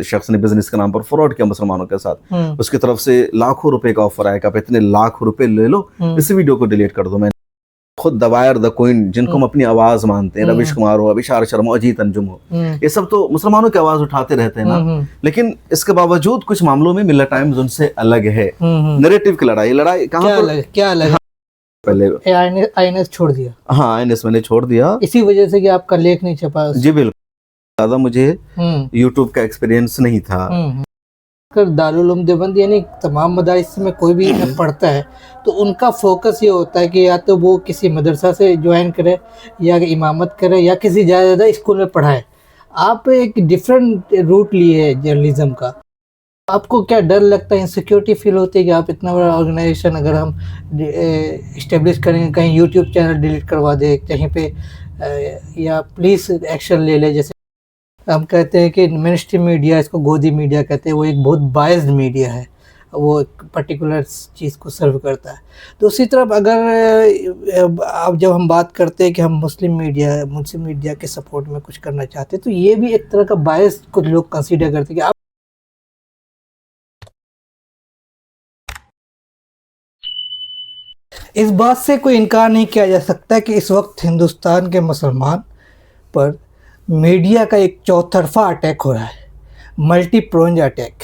शख्स ने बिजनेस के नाम पर फ्रॉड किया मुसलमानों के साथ, उसकी तरफ से लाखों रुपए का ऑफर आया कि आप इतने लाख रुपए ले लो, इस वीडियो को डिलीट कर दो। मैं खुद द वायर, द कोइन, जिनको हम अपनी आवाज मानते हैं, रविश कुमार हो, अभिषार शर्मा, अजीत अंजुम हो, ये सब तो मुसलमानों की आवाज उठाते रहते हैं ना, लेकिन इसके बावजूद कुछ मामलों में मिल्लत टाइम्स उनसे अलग है। नैरेटिव की लड़ाई कहाँ पर, क्या अलग? पहले INS छोड़ दिया। हाँ, INS मैंने छोड़ दिया इसी वजह से कि आपका लेख नहीं छपा। जी बिल्कुल, ज्यादा मुझे यूट्यूब का एक्सपीरियंस नहीं था। दारुल उलूम देवबंद यानी तमाम मदारिस में कोई भी पढ़ता है तो उनका फोकस ये होता है कि या तो वो किसी मदरसा से ज्वाइन करे या इमामत करे या किसी ज़्यादा स्कूल में पढ़ाए। आप एक डिफरेंट रूट लिए है जर्नलिज्म का। आपको क्या डर लगता है, इनसिक्योरिटी फील होती है कि आप इतना बड़ा ऑर्गेनाइजेशन अगर हम इस्टेब्लिश करेंगे, कहीं यूट्यूब चैनल डिलीट करवा दे कहीं पे, या पुलिस एक्शन ले ले? जैसे हम कहते हैं कि मेनस्ट्रीम मीडिया, इसको गोदी मीडिया कहते हैं, वो एक बहुत बायस्ड मीडिया है, वो एक पर्टिकुलर चीज़ को सर्व करता है। तो उसी तरफ अगर अब जब हम बात करते हैं कि हम मुस्लिम मीडिया के सपोर्ट में कुछ करना चाहते हैं, तो ये भी एक तरह का बायस कुछ लोग कंसीडर करते हैं कि आप इस बात से कोई इनकार नहीं किया जा सकता कि इस वक्त हिंदुस्तान के मुसलमान पर मीडिया का एक चौतरफा अटैक हो रहा है, मल्टी प्रोंज अटैक।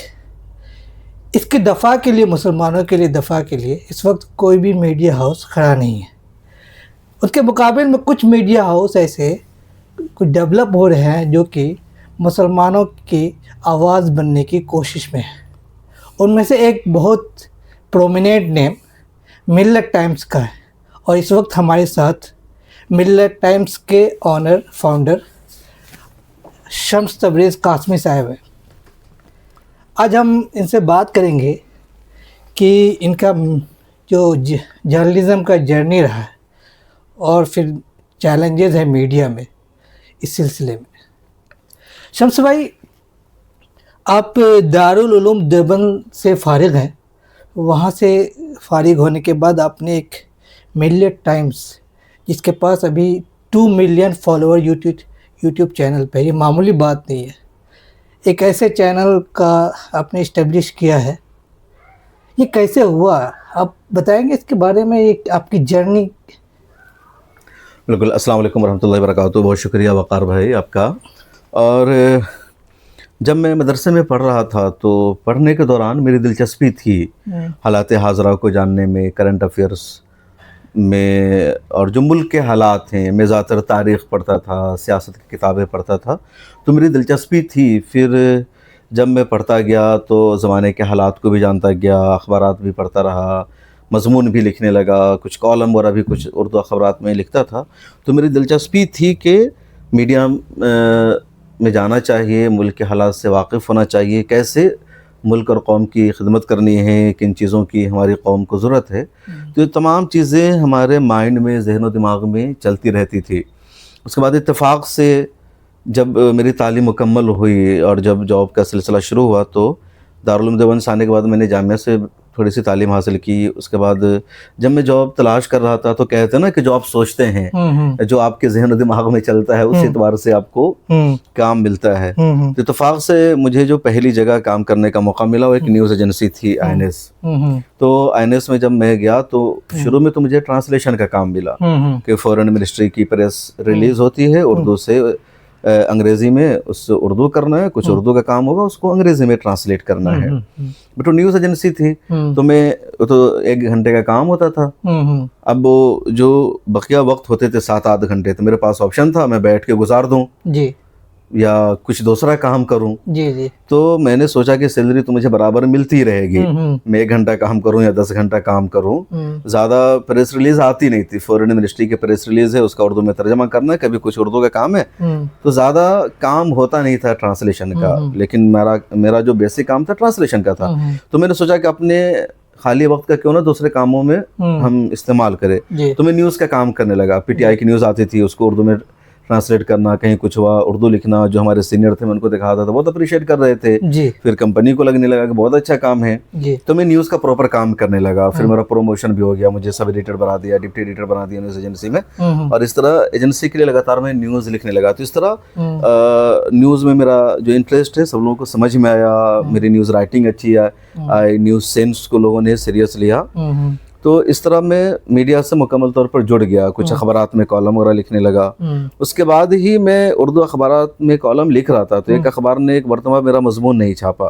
इसके दफ़ा के लिए, मुसलमानों के लिए दफ़ा के लिए इस वक्त कोई भी मीडिया हाउस खड़ा नहीं है। उसके मुकाबले में कुछ मीडिया हाउस ऐसे कुछ डेवलप हो रहे हैं जो कि मुसलमानों की आवाज़ बनने की कोशिश में है। उनमें से एक बहुत प्रोमिनेंट नेम मिल्लत टाइम्स का है, और इस वक्त हमारे साथ मिल्लत टाइम्स के ऑनर फाउंडर शम्स तबरेज़ कासमी साहब हैं। आज हम इनसे बात करेंगे कि इनका जो जर्नलिज़म का जर्नी रहा है और फिर चैलेंजेस है मीडिया में इस सिलसिले में। शम्स भाई, आप दारुल उलूम देवबंद से फ़ारिग हैं। वहाँ से फ़ारिग होने के बाद आपने एक मिल्लत टाइम्स, जिसके पास अभी 2 मिलियन फॉलोअर यूट्यूब चैनल पे, ये मामूली बात नहीं है, एक ऐसे चैनल का आपने इस्टेब्लिश किया है। ये कैसे हुआ, आप बताएंगे इसके बारे में, ये आपकी जर्नी? बिल्कुल। अस्सलाम वालेकुम रहमतुल्लाहि व बरकातहू। बहुत शुक्रिया वक़ार भाई आपका। और जब मैं मदरसे में पढ़ रहा था तो पढ़ने के दौरान मेरी दिलचस्पी थी हालात हाज़रा को जानने में, करंट अफेयर्स में, और जो मुल्क के हालात हैं। मैं ज़्यादातर तारीख़ पढ़ता था, सियासत की किताबें पढ़ता था, तो मेरी दिलचस्पी थी। फिर जब मैं पढ़ता गया तो ज़माने के हालात को भी जानता गया, अखबारात भी पढ़ता रहा, मज़मून भी लिखने लगा, कुछ कॉलम वगैरह भी कुछ उर्दू अखबारात में लिखता था। तो मेरी दिलचस्पी थी कि मीडिया में जाना चाहिए, मुल्क के हालात से वाकिफ़ होना चाहिए, कैसे मुल्क और कौम की खिदमत करनी है, किन चीज़ों की हमारी कौम को ज़रूरत है। तो ये तमाम चीज़ें हमारे माइंड में, ज़हन व दिमाग में चलती रहती थी। उसके बाद इत्तेफाक से जब मेरी तालीम मुकम्मल हुई और जब जॉब का सिलसिला शुरू हुआ, तो दारुल उलूम देवबंद से आने के बाद मैंने जामिया से थोड़ी सी तालीम हासिल की। उसके बाद जब मैं जॉब तलाश कर रहा था, तो कहते हैं ना कि जो आप सोचते हैं, जो आपके ज़हन और दिमाग में चलता है, उस एतबार से आपको काम मिलता है। तो इत्तेफाक से मुझे जो पहली जगह काम करने का मौका मिला वो एक न्यूज़ एजेंसी थी, INS। तो INS में जब मैं गया तो शुरू में तो मुझे ट्रांसलेशन का काम मिला कि फॉरेन मिनिस्ट्री की प्रेस रिलीज़ होती है उर्दू से अंग्रेज़ी में, उससे उर्दू करना है, कुछ उर्दू का काम होगा, उसको अंग्रेज़ी में ट्रांसलेट करना है। बट वो न्यूज़ एजेंसी थी, तो मैं तो 1 घंटे का काम होता था। अब वो जो बकिया वक्त होते थे 7-8 घंटे, तो मेरे पास ऑप्शन था मैं बैठ के गुजार दूँ जी, या कुछ दूसरा काम करूं। जी। तो मैंने सोचा कि सैलरी तो मुझे बराबर मिलती रहेगी, मैं 1 घंटा काम करूं या 10 घंटा काम करूं। ज़्यादा प्रेस रिलीज आती नहीं थी, फॉरेन मिनिस्ट्री की प्रेस रिलीज है, उसका उर्दू में तर्जमा करना है, कभी कुछ उर्दू का काम है, तो ज़्यादा काम होता नहीं था ट्रांसलेशन का। लेकिन मेरा जो बेसिक काम था ट्रांसलेशन का था। तो मैंने सोचा कि अपने खाली वक्त का क्यों ना दूसरे कामों में हम इस्तेमाल करें। तो मैं न्यूज़ का काम करने लगा। PTI की न्यूज़ आती थी, उसको उर्दू में ट्रांसलेट करना, कहीं कुछ हुआ उर्दू लिखना, जो हमारे सीनियर थे मैं उनको दिखाता था, बहुत अप्रिशिएट कर रहे थे। जी फिर कंपनी को लगने लगा कि बहुत अच्छा काम है, जी। तो मैं न्यूज़ का प्रॉपर काम करने लगा। फिर मेरा प्रमोशन भी हो गया, मुझे सब एडिटर बना दिया, डिप्टी एडिटर बना दिया न्यूज़ एजेंसी में। और इस तरह एजेंसी के लिए लगातार मैं न्यूज़ लिखने लगा। तो इस तरह न्यूज़ में मेरा जो इंटरेस्ट है सब लोगों को समझ में आया, मेरी न्यूज़ राइटिंग अच्छी आई, न्यूज़ सेंस को लोगों ने सीरियस लिया। तो इस तरह मैं मीडिया से मुकम्मल तौर पर जुड़ गया, कुछ अखबारात में कॉलम वगैरह लिखने लगा। उसके बाद ही मैं उर्दू अखबारात में कॉलम लिख रहा था, तो एक अखबार ने एक मरतबा मेरा मजमून नहीं छापा।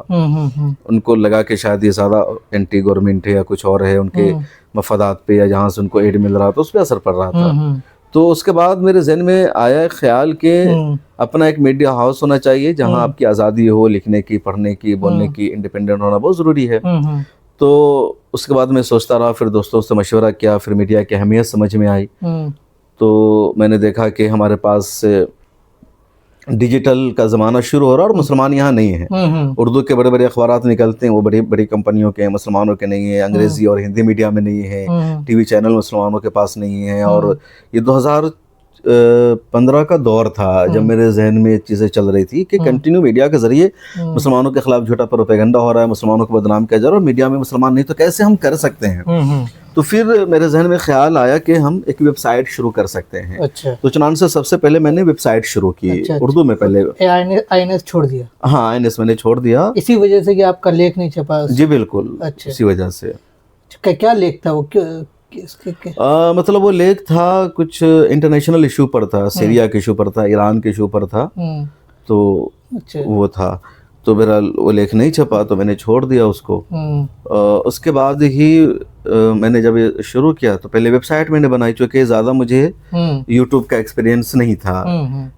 उनको लगा कि शायद ये ज़्यादा एंटी गवर्नमेंट है या कुछ और है, उनके मफादात पे या जहाँ से उनको एड मिल रहा था उस पर असर पड़ रहा था। तो उसके बाद मेरे जहन में आया ख्याल कि अपना एक मीडिया हाउस होना चाहिए जहाँ आपकी आज़ादी हो, लिखने की, पढ़ने की, बोलने की, इंडिपेंडेंट होना बहुत ज़रूरी है। तो उसके बाद मैं सोचता रहा, फिर दोस्तों से मशवरा किया, फिर मीडिया की अहमियत समझ में आई। तो मैंने देखा कि हमारे पास डिजिटल का ज़माना शुरू हो रहा है और मुसलमान यहाँ नहीं है। उर्दू के बड़े बड़े अखबारात निकलते हैं, वो बड़ी बड़ी कंपनियों के हैं, मुसलमानों के नहीं है। अंग्रेज़ी और हिंदी मीडिया में नहीं है, टीवी चैनल मुसलमानों के पास नहीं है। और ये 2015 का दौर था जब मेरे जहन में चीज़ें चल रही थी कि कंटिन्यू मीडिया के ज़रिए मुसलमानों के खिलाफ झूठा प्रोपेगेंडा हो रहा है, मुसलमानों को बदनाम किया जा रहा है, और मीडिया में मुसलमान नहीं, तो कैसे हम कर सकते हैं। तो फिर मेरे जहन में ख्याल आया कि हम एक वेबसाइट शुरू कर सकते हैं। अच्छा। तो चुनांचे सबसे पहले मैंने वेबसाइट शुरू की। अच्छा, उर्दू में पहले INS छोड़ दिया? हाँ, INS मैंने छोड़ दिया। इसी वजह से कि आपका लेख नहीं छपा? जी बिल्कुल। अच्छा। इसी वजह से। क्या लेख था वो? मतलब वो लेख था कुछ इंटरनेशनल इशू पर था, सीरिया के इशू पर था, ईरान के इशू पर था। तो अच्छा। वो था, तो मेरा वो लेख नहीं छपा, तो मैंने छोड़ दिया उसको। उसके बाद ही मैंने जब ये शुरू किया तो पहले वेबसाइट मैंने बनाई, चूँकि ज़्यादा मुझे यूट्यूब का एक्सपीरियंस नहीं था,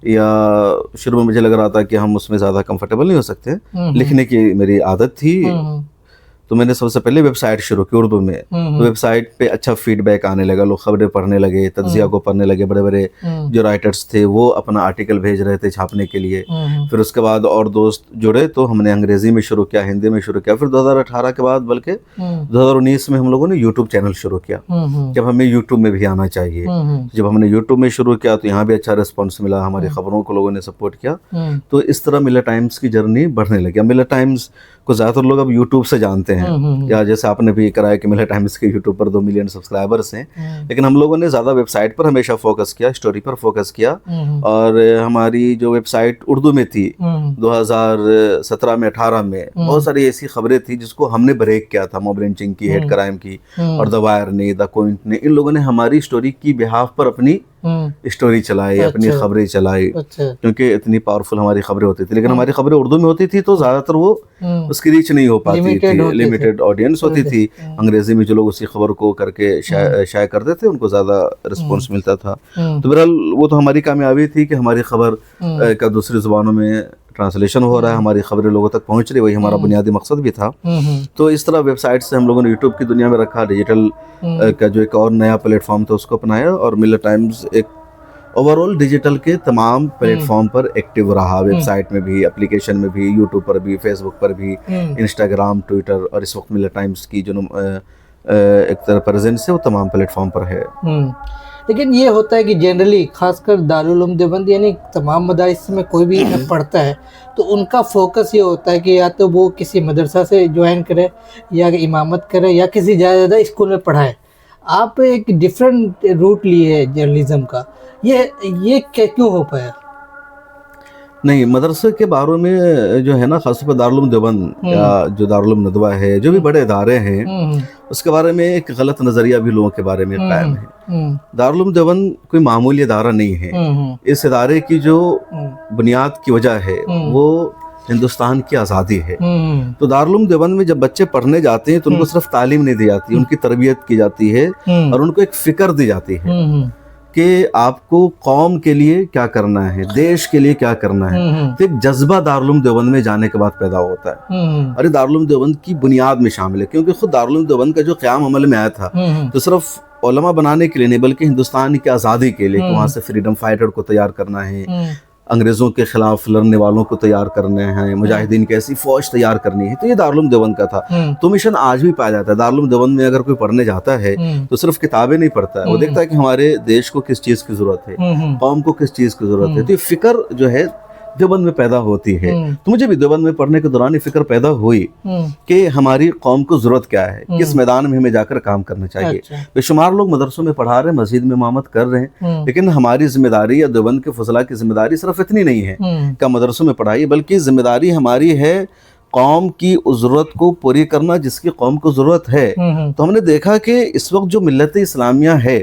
या शुरू में मुझे लग रहा था कि हम उसमें ज़्यादा कंफर्टेबल नहीं हो सकते। लिखने की मेरी आदत थी, तो मैंने सबसे पहले वेबसाइट शुरू की उर्दू में। तो वेबसाइट पे अच्छा फीडबैक आने लगा, लोग खबरें पढ़ने लगे, तज्जिया को पढ़ने लगे, बड़े बड़े जो राइटर्स थे वो अपना आर्टिकल भेज रहे थे छापने के लिए। फिर उसके बाद और दोस्त जुड़े, तो हमने अंग्रेजी में शुरू किया, हिंदी में शुरू किया। फिर 2018 के बाद बल्कि 2019 में हम लोगों ने यूट्यूब चैनल शुरू किया, जब हमें यूट्यूब में भी आना चाहिए। जब हमने यूट्यूब में शुरू किया तो यहाँ भी अच्छा रिस्पॉन्स मिला, हमारी खबरों को लोगों ने सपोर्ट किया। तो इस तरह मिलर टाइम्स की जर्नी बढ़ने लगी। मिलर टाइम्स को ज़्यादातर लोग अब यूट्यूब से जानते हैं, या जैसे आपने भी कराया कि मिलर टाइम्स के यूट्यूब पर 2 मिलियन सब्सक्राइबर्स हैं, लेकिन हम लोगों ने ज़्यादा वेबसाइट पर हमेशा फोकस किया, स्टोरी पर फोकस किया। और हमारी जो वेबसाइट उर्दू में थी 2017 में 18 में बहुत सारी ऐसी खबरें थी जिसको हमने ब्रेक किया था, मॉब लिंचिंग की, हेड क्राइम की, और द वायर ने, द पॉइंट ने, इन लोगों ने हमारी स्टोरी की बिहाफ पर अपनी स्टोरी चलाई, अपनी खबरें चलाई, क्योंकि इतनी पावरफुल हमारी खबरें होती थी। लेकिन हमारी खबरें उर्दू में होती थी तो ज़्यादातर वो उसकी रीच नहीं हो पाती थी, लिमिटेड ऑडियंस होती थी। अंग्रेजी में जो लोग उसी खबर को करके शाये करते थे उनको ज़्यादा रिस्पॉन्स मिलता था। तो बहरहाल वो तो हमारी कामयाबी थी कि हमारी खबर का दूसरी ज़ुबानों में ट्रांसलेशन हो रहा है, हमारी खबरें लोगों तक पहुंच रही, वही हमारा बुनियादी मकसद भी था। तो इस तरह वेबसाइट से हम लोगों ने यूट्यूब की दुनिया में रखा, डिजिटल का जो एक और नया प्लेटफॉर्म था उसको अपनाया, और मिलर टाइम्स एक ओवरऑल डिजिटल के तमाम प्लेटफॉर्म पर एक्टिव रहा, वेबसाइट में भी, एप्लीकेशन में भी, यूट्यूब पर भी, फेसबुक पर भी, इंस्टाग्राम, ट्विटर, और इस वक्त मिलर टाइम्स की जो एक तरह प्रेजेंस है वो तमाम प्लेटफॉर्म पर है। लेकिन ये होता है कि जनरली खासकर दारुल उलूम देवबंद यानी तमाम मदारिस में कोई भी पढ़ता है तो उनका फोकस ये होता है कि या तो वो किसी मदरसा से ज्वाइन करे, या इमामत करे, या किसी ज़्यादा स्कूल में पढ़ाए। आप एक डिफरेंट रूट लिए है जर्नलिज्म का, ये क्यों हो पाया? नहीं, मदरसे के बारे में जो है ना, खासतौर पर दारुल उलूम देवबंद या जो दारुल उलूम नदवा है, जो भी बड़े इदारे हैं, उसके बारे में एक गलत नज़रिया भी लोगों के बारे में कायम है। दारुल उलूम देवबंद कोई मामूली इदारा नहीं है। इस इदारे की जो बुनियाद की वजह है वो हिंदुस्तान की आज़ादी है। तो दारुल उलूम देवबंद में जब बच्चे पढ़ने जाते हैं तो उनको सिर्फ तालीम नहीं दी जाती, उनकी तरबियत की जाती है, और उनको एक फ़िक्र दी जाती है कि आपको कौम के लिए क्या करना है, देश के लिए क्या करना है। तो एक जज्बा दारुल उलूम देवबंद में जाने के बाद पैदा होता है, अरे दारुल उलूम देवबंद की बुनियाद में शामिल है। क्योंकि खुद दारुल उलूम देवबंद का जो क़याम अमल में आया था तो सिर्फ उलमा बनाने के लिए नहीं, बल्कि हिंदुस्तान की आज़ादी के लिए, वहाँ से फ्रीडम फाइटर को तैयार करना है, अंग्रेज़ों के ख़िलाफ़ लड़ने वालों को तैयार करने हैं, मुजाहिदीन की ऐसी फ़ौज तैयार करनी है, तो ये दारुल उलूम देवबंद का था। तो मिशन आज भी पाया जाता है। दारुल उलूम देवबंद में अगर कोई पढ़ने जाता है तो सिर्फ किताबें नहीं पढ़ता है, वो देखता है कि हमारे देश को किस चीज़ की ज़रूरत है, कौम को किस चीज़ की ज़रूरत है। तो ये फ़िक्र जो है देवबंद में पैदा होती है। तो मुझे भी देवबंद में पढ़ने के दौरान ये फिक्र पैदा हुई कि हमारी कौम को जरूरत क्या है, किस मैदान में हमें जाकर काम करना चाहिए। अच्छा। बेशुमार लोग मदरसों में पढ़ा रहे हैं, मस्जिद में इमामत कर रहे हैं, लेकिन हमारी जिम्मेदारी या देवबंद के फजला की जिम्मेदारी सिर्फ इतनी नहीं है कि मदरसों में पढ़ाई, बल्कि जिम्मेदारी हमारी है कौम की उस ज़रूरत को पूरी करना जिसकी कौम को ज़रूरत है। तो हमने देखा कि इस वक्त जो मिल्लत इस्लामिया है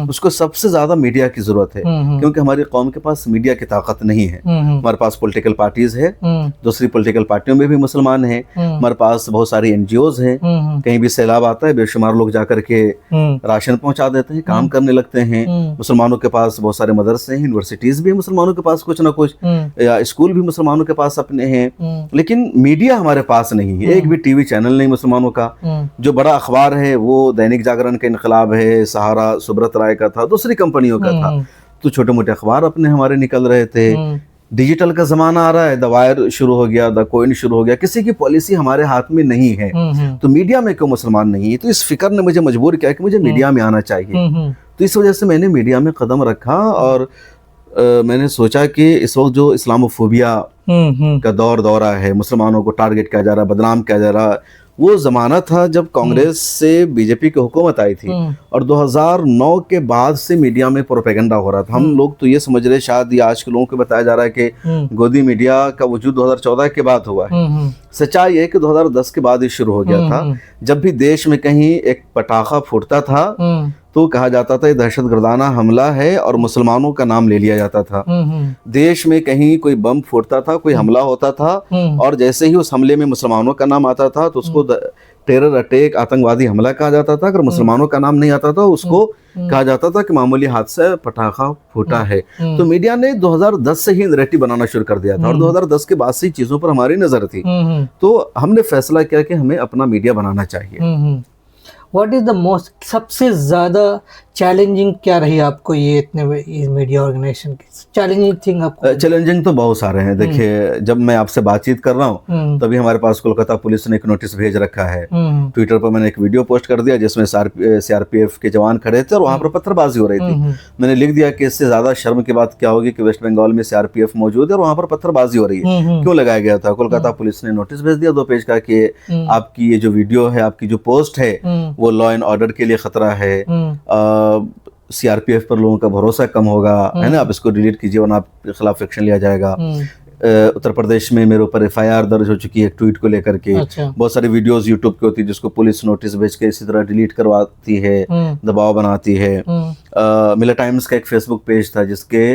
उसको सबसे ज़्यादा मीडिया की ज़रूरत है, क्योंकि हमारी कौम के पास मीडिया की ताकत नहीं है। हमारे पास पॉलिटिकल पार्टीज़ है, दूसरी पॉलिटिकल पार्टियों में भी मुसलमान हैं, हमारे पास बहुत सारी NGOs हैं, कहीं भी सैलाब आता है बेशुमार लोग जाकर के राशन पहुंचा देते हैं, काम करने लगते हैं। मुसलमानों के पास बहुत सारे मदरसे हैं, यूनिवर्सिटीज़ भी हैं मुसलमानों के पास कुछ ना कुछ, या स्कूल भी मुसलमानों के पास अपने हैं, लेकिन मीडिया हमारे पास नहीं है। एक भी टीवी चैनल नहीं मुसलमानों का। जो बड़ा अखबार है वो दैनिक जागरण का इनकलाब है, सहारा सुब्रत राय का था, दूसरी कंपनियों का था। तो छोटे मोटे अखबार अपने हमारे निकल रहे थे। डिजिटल का जमाना आ रहा है, द वायर शुरू हो गया, द कोइन शुरू हो गया, किसी की पॉलिसी हमारे हाथ में नहीं है। तो मीडिया में क्यों मुसलमान नहीं है? तो इस फिक्र ने मुझे मजबूर किया कि मुझे मीडिया में आना चाहिए। तो इस वजह से मैंने मीडिया में कदम रखा और मैंने सोचा कि इस वक्त जो इस्लामोफोबिया का दौरा है, मुसलमानों को टारगेट किया जा रहा है, बदनाम किया जा रहा है, वो ज़माना था जब कांग्रेस से बीजेपी की हुकूमत आई थी और 2009 के बाद से मीडिया में प्रोपेगेंडा हो रहा था। हम लोग तो ये समझ रहे, शायद ये आज के लोगों को बताया जा रहा है कि गोदी मीडिया का वजूद 2014 के बाद हुआ है। सच्चाई है कि 2010 के बाद ही शुरू हो गया था। जब भी देश में कहीं एक पटाखा फूटता था तो कहा जाता था ये दहशतगर्दाना हमला है और मुसलमानों का नाम ले लिया जाता था। देश में कहीं कोई बम फूटता था, कोई हमला होता था और जैसे ही उस हमले में मुसलमानों का नाम आता था तो उसको टेरर अटैक, आतंकवादी हमला कहा जाता था। अगर मुसलमानों का नाम नहीं आता था उसको कहा जाता था कि मामूली हादसा, पटाखा फूटा है। तो मीडिया ने 2010 से ही नैरेटिव बनाना शुरू कर दिया था और 2010 के बाद से चीजों पर हमारी नजर थी। तो हमने फैसला किया कि हमें अपना मीडिया बनाना चाहिए। व्हाट इज द मोस्ट, सबसे ज्यादा चैलेंजिंग क्या रही आपको ये इतने मीडिया ऑर्गेनाइजेशन की चैलेंजिंग थिंग आपको? चैलेंजिंग तो बहुत सारे हैं। देखिए, जब मैं आपसे बातचीत कर रहा हूँ तभी हमारे पास कोलकाता पुलिस ने एक नोटिस भेज रखा है। ट्विटर पर मैंने एक वीडियो पोस्ट कर दिया जिसमें CRPF के जवान खड़े थे और वहां पर पत्थरबाजी हो रही थी। मैंने लिख दिया कि इससे ज्यादा शर्म की बात क्या होगी कि वेस्ट बंगाल में CRPF मौजूद है और वहां पर पत्थरबाजी हो रही है, क्यों लगाया गया था। कोलकाता पुलिस ने नोटिस भेज दिया 2 पेज का कि आपकी ये जो वीडियो है, आपकी जो पोस्ट है वो लॉ एंड ऑर्डर के लिए खतरा है, CRPF पर लोगों का भरोसा कम होगा, है ना, आप इसको डिलीट कीजिए वरना आपके खिलाफ एक्शन लिया जाएगा। उत्तर प्रदेश में मेरे ऊपर FIR दर्ज हो चुकी है एक ट्वीट को लेकर के। अच्छा। बहुत सारी वीडियोस यूट्यूब की होती है जिसको पुलिस नोटिस भेज के इसी तरह डिलीट करवाती है, दबाव बनाती है। मिलर टाइम्स का एक फेसबुक पेज था जिसके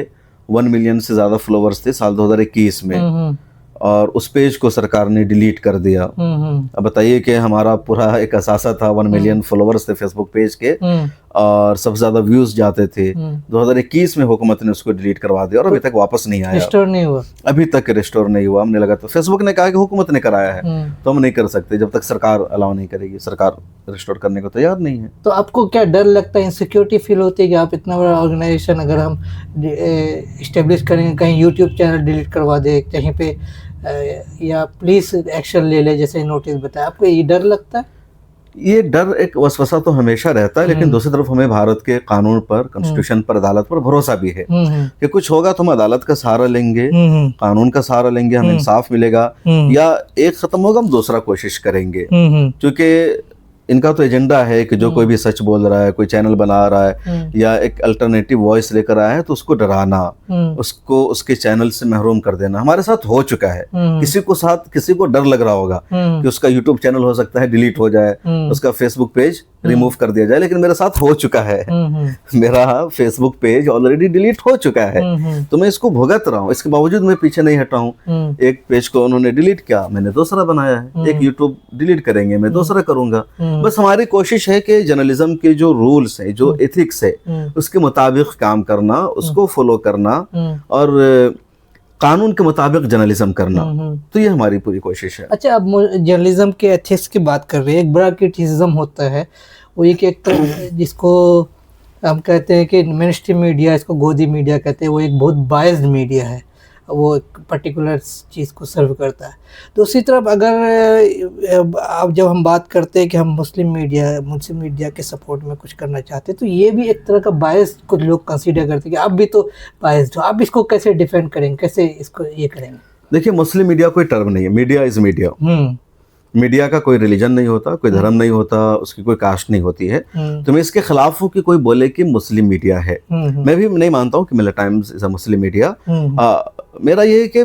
1 मिलियन से ज्यादा फॉलोअर्स थे साल 2021 में, और उस पेज को सरकार ने डिलीट कर दिया। अब बताइए कि हमारा पूरा एक असासा था, 1 मिलियन फॉलोअर्स थे फेसबुक पेज के और सबसे ज्यादा व्यूज जाते थे। 2021 में हुकूमत ने उसको डिलीट करवा दिया और अभी तक वापस नहीं आया, रिस्टोर नहीं हुआ, अभी तक रिस्टोर नहीं हुआ। हमने लगा तो फेसबुक ने कहा कि हुकूमत ने कराया है तो हम नहीं कर सकते जब तक सरकार अलाउ नहीं करेगी। सरकार रिस्टोर करने को तैयार नहीं है। तो आपको क्या डर लगता है, इनसिक्योरिटी फील होती है कि आप इतना बड़ा ऑर्गेनाइजेशन अगर हम इस्टेब्लिश करेंगे, कहीं यूट्यूब चैनल डिलीट करवा दे कहीं पे, या पुलिस एक्शन ले ले जैसे नोटिस बताया, आपको ये डर लगता है? ये डर, एक वसवसा तो हमेशा रहता है, लेकिन दूसरी तरफ हमें भारत के कानून पर, कॉन्स्टिट्यूशन पर, अदालत पर भरोसा भी है कि कुछ होगा तो हम अदालत का सहारा लेंगे, कानून का सहारा लेंगे, हमें इंसाफ मिलेगा, या एक खत्म होगा हम दूसरा कोशिश करेंगे। क्योंकि इनका तो एजेंडा है कि जो कोई भी सच बोल रहा है, कोई चैनल बना रहा है या एक अल्टरनेटिव वॉइस लेकर आया है तो उसको डराना, उसको उसके चैनल से महरूम कर देना हमारे साथ हो चुका है। किसी को डर लग रहा होगा कि उसका यूट्यूब चैनल हो सकता है डिलीट हो जाए, उसका फेसबुक पेज रिमूव कर दिया जाए, लेकिन मेरे साथ हो चुका है। मेरा फेसबुक पेज ऑलरेडी डिलीट हो चुका है, तो मैं इसको भुगत रहा हूँ। इसके बावजूद मैं पीछे नहीं हटा हूँ। एक पेज को उन्होंने डिलीट किया, मैंने दूसरा बनाया है। एक यूट्यूब डिलीट करेंगे, मैं दूसरा करूंगा। बस हमारी कोशिश है कि जर्नलिज्म के जो रूल्स है, जो एथिक्स है, उसके मुताबिक काम करना, उसको फॉलो करना और कानून के मुताबिक जर्नलिज्म करना। तो ये हमारी पूरी कोशिश है। अच्छा, अब जर्नलिज्म के एथिक्स की बात कर रहे हैं। एक बड़ा क्रिटिसिज्म होता है वो ये कि एक तो जिसको हम कहते हैं कि मेन स्ट्रीम मीडिया, इसको गोदी मीडिया कहते हैं, वो एक बहुत बायस्ड मीडिया है। वो एक पर्टिकुलर चीज़ को सर्व करता है। दूसरी तरफ अगर अब जब हम बात करते हैं कि हम मुस्लिम मीडिया के सपोर्ट में कुछ करना चाहते हैं, तो ये भी एक तरह का बायस कुछ लोग कंसीडर करते हैं कि आप भी तो बायस्ड हो, आप इसको कैसे डिफेंड करेंगे, कैसे इसको ये करेंगे? देखिए, मुस्लिम मीडिया कोई टर्म नहीं है, मीडिया इज मीडिया। मीडिया का कोई रिलीजन नहीं होता, कोई धर्म नहीं होता, उसकी कोई कास्ट नहीं होती है। तो मैं इसके खिलाफ हूँ कि कोई बोले कि मुस्लिम मीडिया है। मैं भी नहीं मानता हूँ कि mirror times is a Muslim media. मेरा ये है कि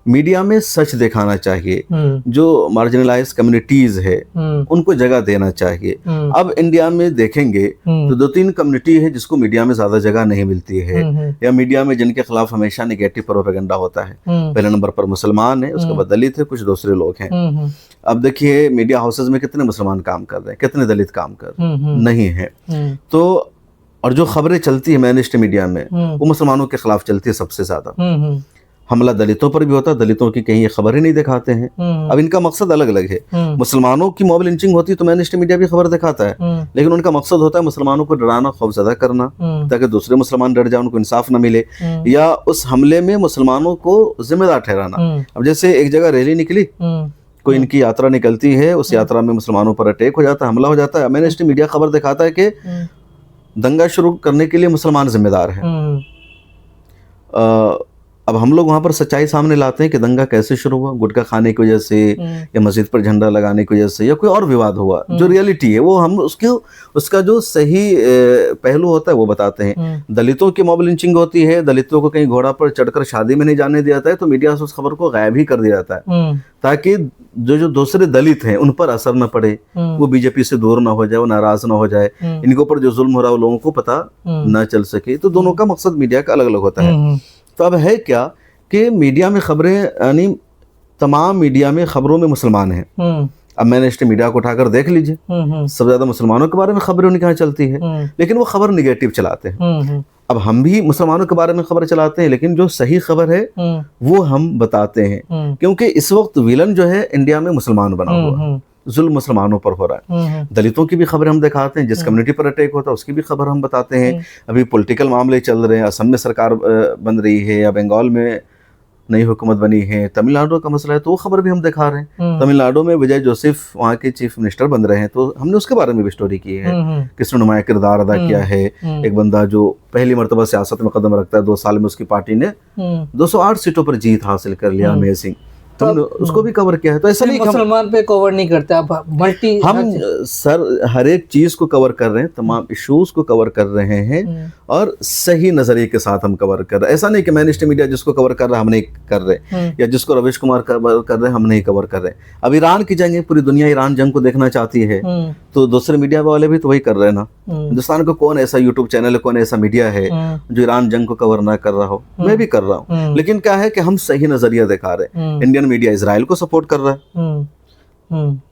मीडिया में सच दिखाना चाहिए, जो मार्जिनलाइज कम्युनिटीज है उनको जगह देना चाहिए। अब इंडिया में देखेंगे तो 2-3 कम्युनिटी है जिसको मीडिया में ज्यादा जगह नहीं मिलती है, या मीडिया में जिनके खिलाफ हमेशा नेगेटिव प्रोपेगेंडा होता है। पहले नंबर पर मुसलमान है, उसके बाद दलित है, कुछ दूसरे लोग हैं। अब देखिए मीडिया हाउसेज में कितने मुसलमान काम कर रहे हैं, कितने दलित काम कर रहे हैं, नहीं है। तो और जो खबरें चलती है मेन स्ट्रीम मीडिया में वो मुसलमानों के खिलाफ चलती है सबसे ज्यादा। हमला दलितों पर भी होता है, दलितों की कहीं ये खबर ही नहीं दिखाते हैं। अब इनका मकसद अलग अलग है। मुसलमानों की मॉब लिंचिंग होती है तो मेन स्ट्रीम मीडिया भी खबर दिखाता है, लेकिन उनका मकसद होता है मुसलमानों को डराना, खौफजदा करना, ताकि दूसरे मुसलमान डर जाए, उनको इंसाफ न मिले, या उस हमले में मुसलमानों को जिम्मेदार ठहराना। अब जैसे एक जगह रैली निकली, कोई इनकी यात्रा निकलती है, उस यात्रा में मुसलमानों पर अटैक हो जाता है, हमला हो जाता है। मेन स्ट्रीम मीडिया खबर दिखाता है कि दंगा शुरू करने के लिए मुसलमान जिम्मेदार है। अब हम लोग वहां पर सच्चाई सामने लाते हैं कि दंगा कैसे शुरू हुआ, गुटखा खाने की वजह से, या मस्जिद पर झंडा लगाने की वजह से, या कोई और विवाद हुआ। जो रियलिटी है वो हम उसका जो सही पहलू होता है वो बताते हैं। दलितों की मॉब लिंचिंग होती है, दलितों को कहीं घोड़ा पर चढ़कर शादी में नहीं जाने दिया जाता है, तो मीडिया से उस खबर को गायब ही कर दिया जाता है, ताकि जो दूसरे दलित हैं उन पर असर न पड़े, वो बीजेपी से दूर ना हो जाए, वो नाराज ना हो जाए, इनके ऊपर जो जुल्म हो रहा है वो लोगों को पता न चल सके। तो दोनों का मकसद मीडिया का अलग अलग होता है। तो अब है क्या कि मीडिया में खबरें, यानी तमाम मीडिया में खबरों में मुसलमान हैं। अब मैंने स्ट्रीम मीडिया को उठाकर देख लीजिए, सबसे ज्यादा मुसलमानों के बारे में खबरें उनके यहाँ चलती है, लेकिन वो खबर निगेटिव चलाते हैं। अब हम भी मुसलमानों के बारे में खबर चलाते हैं, लेकिन जो सही खबर है वो हम बताते हैं, क्योंकि इस वक्त विलन जो है इंडिया में मुसलमान बना हुआ है, जुल्म मुसलमानों पर हो रहा है। दलितों की भी खबर हम दिखाते हैं, जिस कम्युनिटी पर अटैक होता है उसकी भी खबर हम बताते हैं। अभी पॉलिटिकल मामले चल रहे हैं, असम में सरकार बन रही है, या बंगाल में नई हुकूमत बनी है, तमिलनाडु का मसला है तो वो खबर भी हम दिखा रहे हैं। तमिलनाडु में विजय जोसेफ वहाँ के चीफ मिनिस्टर बन रहे हैं, तो हमने उसके बारे में भी स्टोरी की है, किसने नुमाया किरदार अदा किया है। एक बंदा जो पहली मरतबा सियासत में कदम रखता है, 2 साल में उसकी पार्टी ने 208 सीटों पर जीत हासिल कर लिया, अमेजिंग। तो हमने उसको भी कवर किया है। तो ऐसा नहीं मुसलमान पे कवर नहीं करते आप, हम सर हर एक चीज को कवर कर रहे हैं, तमाम इश्यूज को कवर कर रहे हैं, और सही नजरिए के साथ हम कवर कर रहे हैं। ऐसा नहीं कि मेन स्ट्रीम मीडिया जिसको कवर कर रहा है हम नहीं कर रहे, या जिसको रवीश कुमार कवर कर रहे हैं हम नहीं कवर कर रहे। अब ईरान की जंग है, पूरी दुनिया ईरान जंग को देखना चाहती है, तो दूसरे मीडिया वाले भी तो वही कर रहे हैं ना। हिंदुस्तान को कौन ऐसा यूट्यूब चैनल है, कौन ऐसा मीडिया है जो ईरान जंग को कवर ना कर रहा हो? मैं भी कर रहा हूँ, लेकिन क्या है कि हम सही नजरिया दिखा रहे हैं। इंडियन मीडिया इजराइल को सपोर्ट कर रहा है।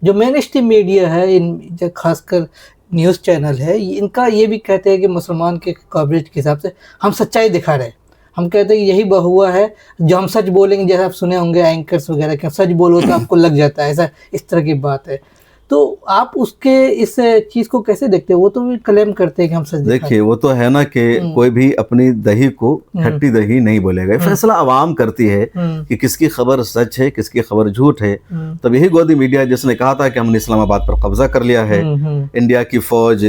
जो मेन स्ट्रीम मीडिया है, इन खासकर न्यूज़ चैनल है, इनका ये भी कहते हैं कि मुसलमान के कवरेज के हिसाब से हम सच्चाई दिखा रहे हैं। हम कहते हैं कि यही हुआ है, जो हम सच बोलेंगे, जैसे आप सुने होंगे एंकर्स वगैरह के, सच बोलो तो आपको लग जाता है, ऐसा इस तरह की बात है। तो आप उसके इस चीज को कैसे देखते हैं? वो तो भी क्लेम करते हैं कि हम सच देखिए, वो तो है ना कि कोई भी अपनी दही को खट्टी दही नहीं बोलेगा। फैसला आवाम करती है कि किसकी खबर सच है, किसकी खबर झूठ है। तब यही गोदी मीडिया जिसने कहा था कि हमने इस्लामाबाद पर कब्जा कर लिया है, इंडिया की फौज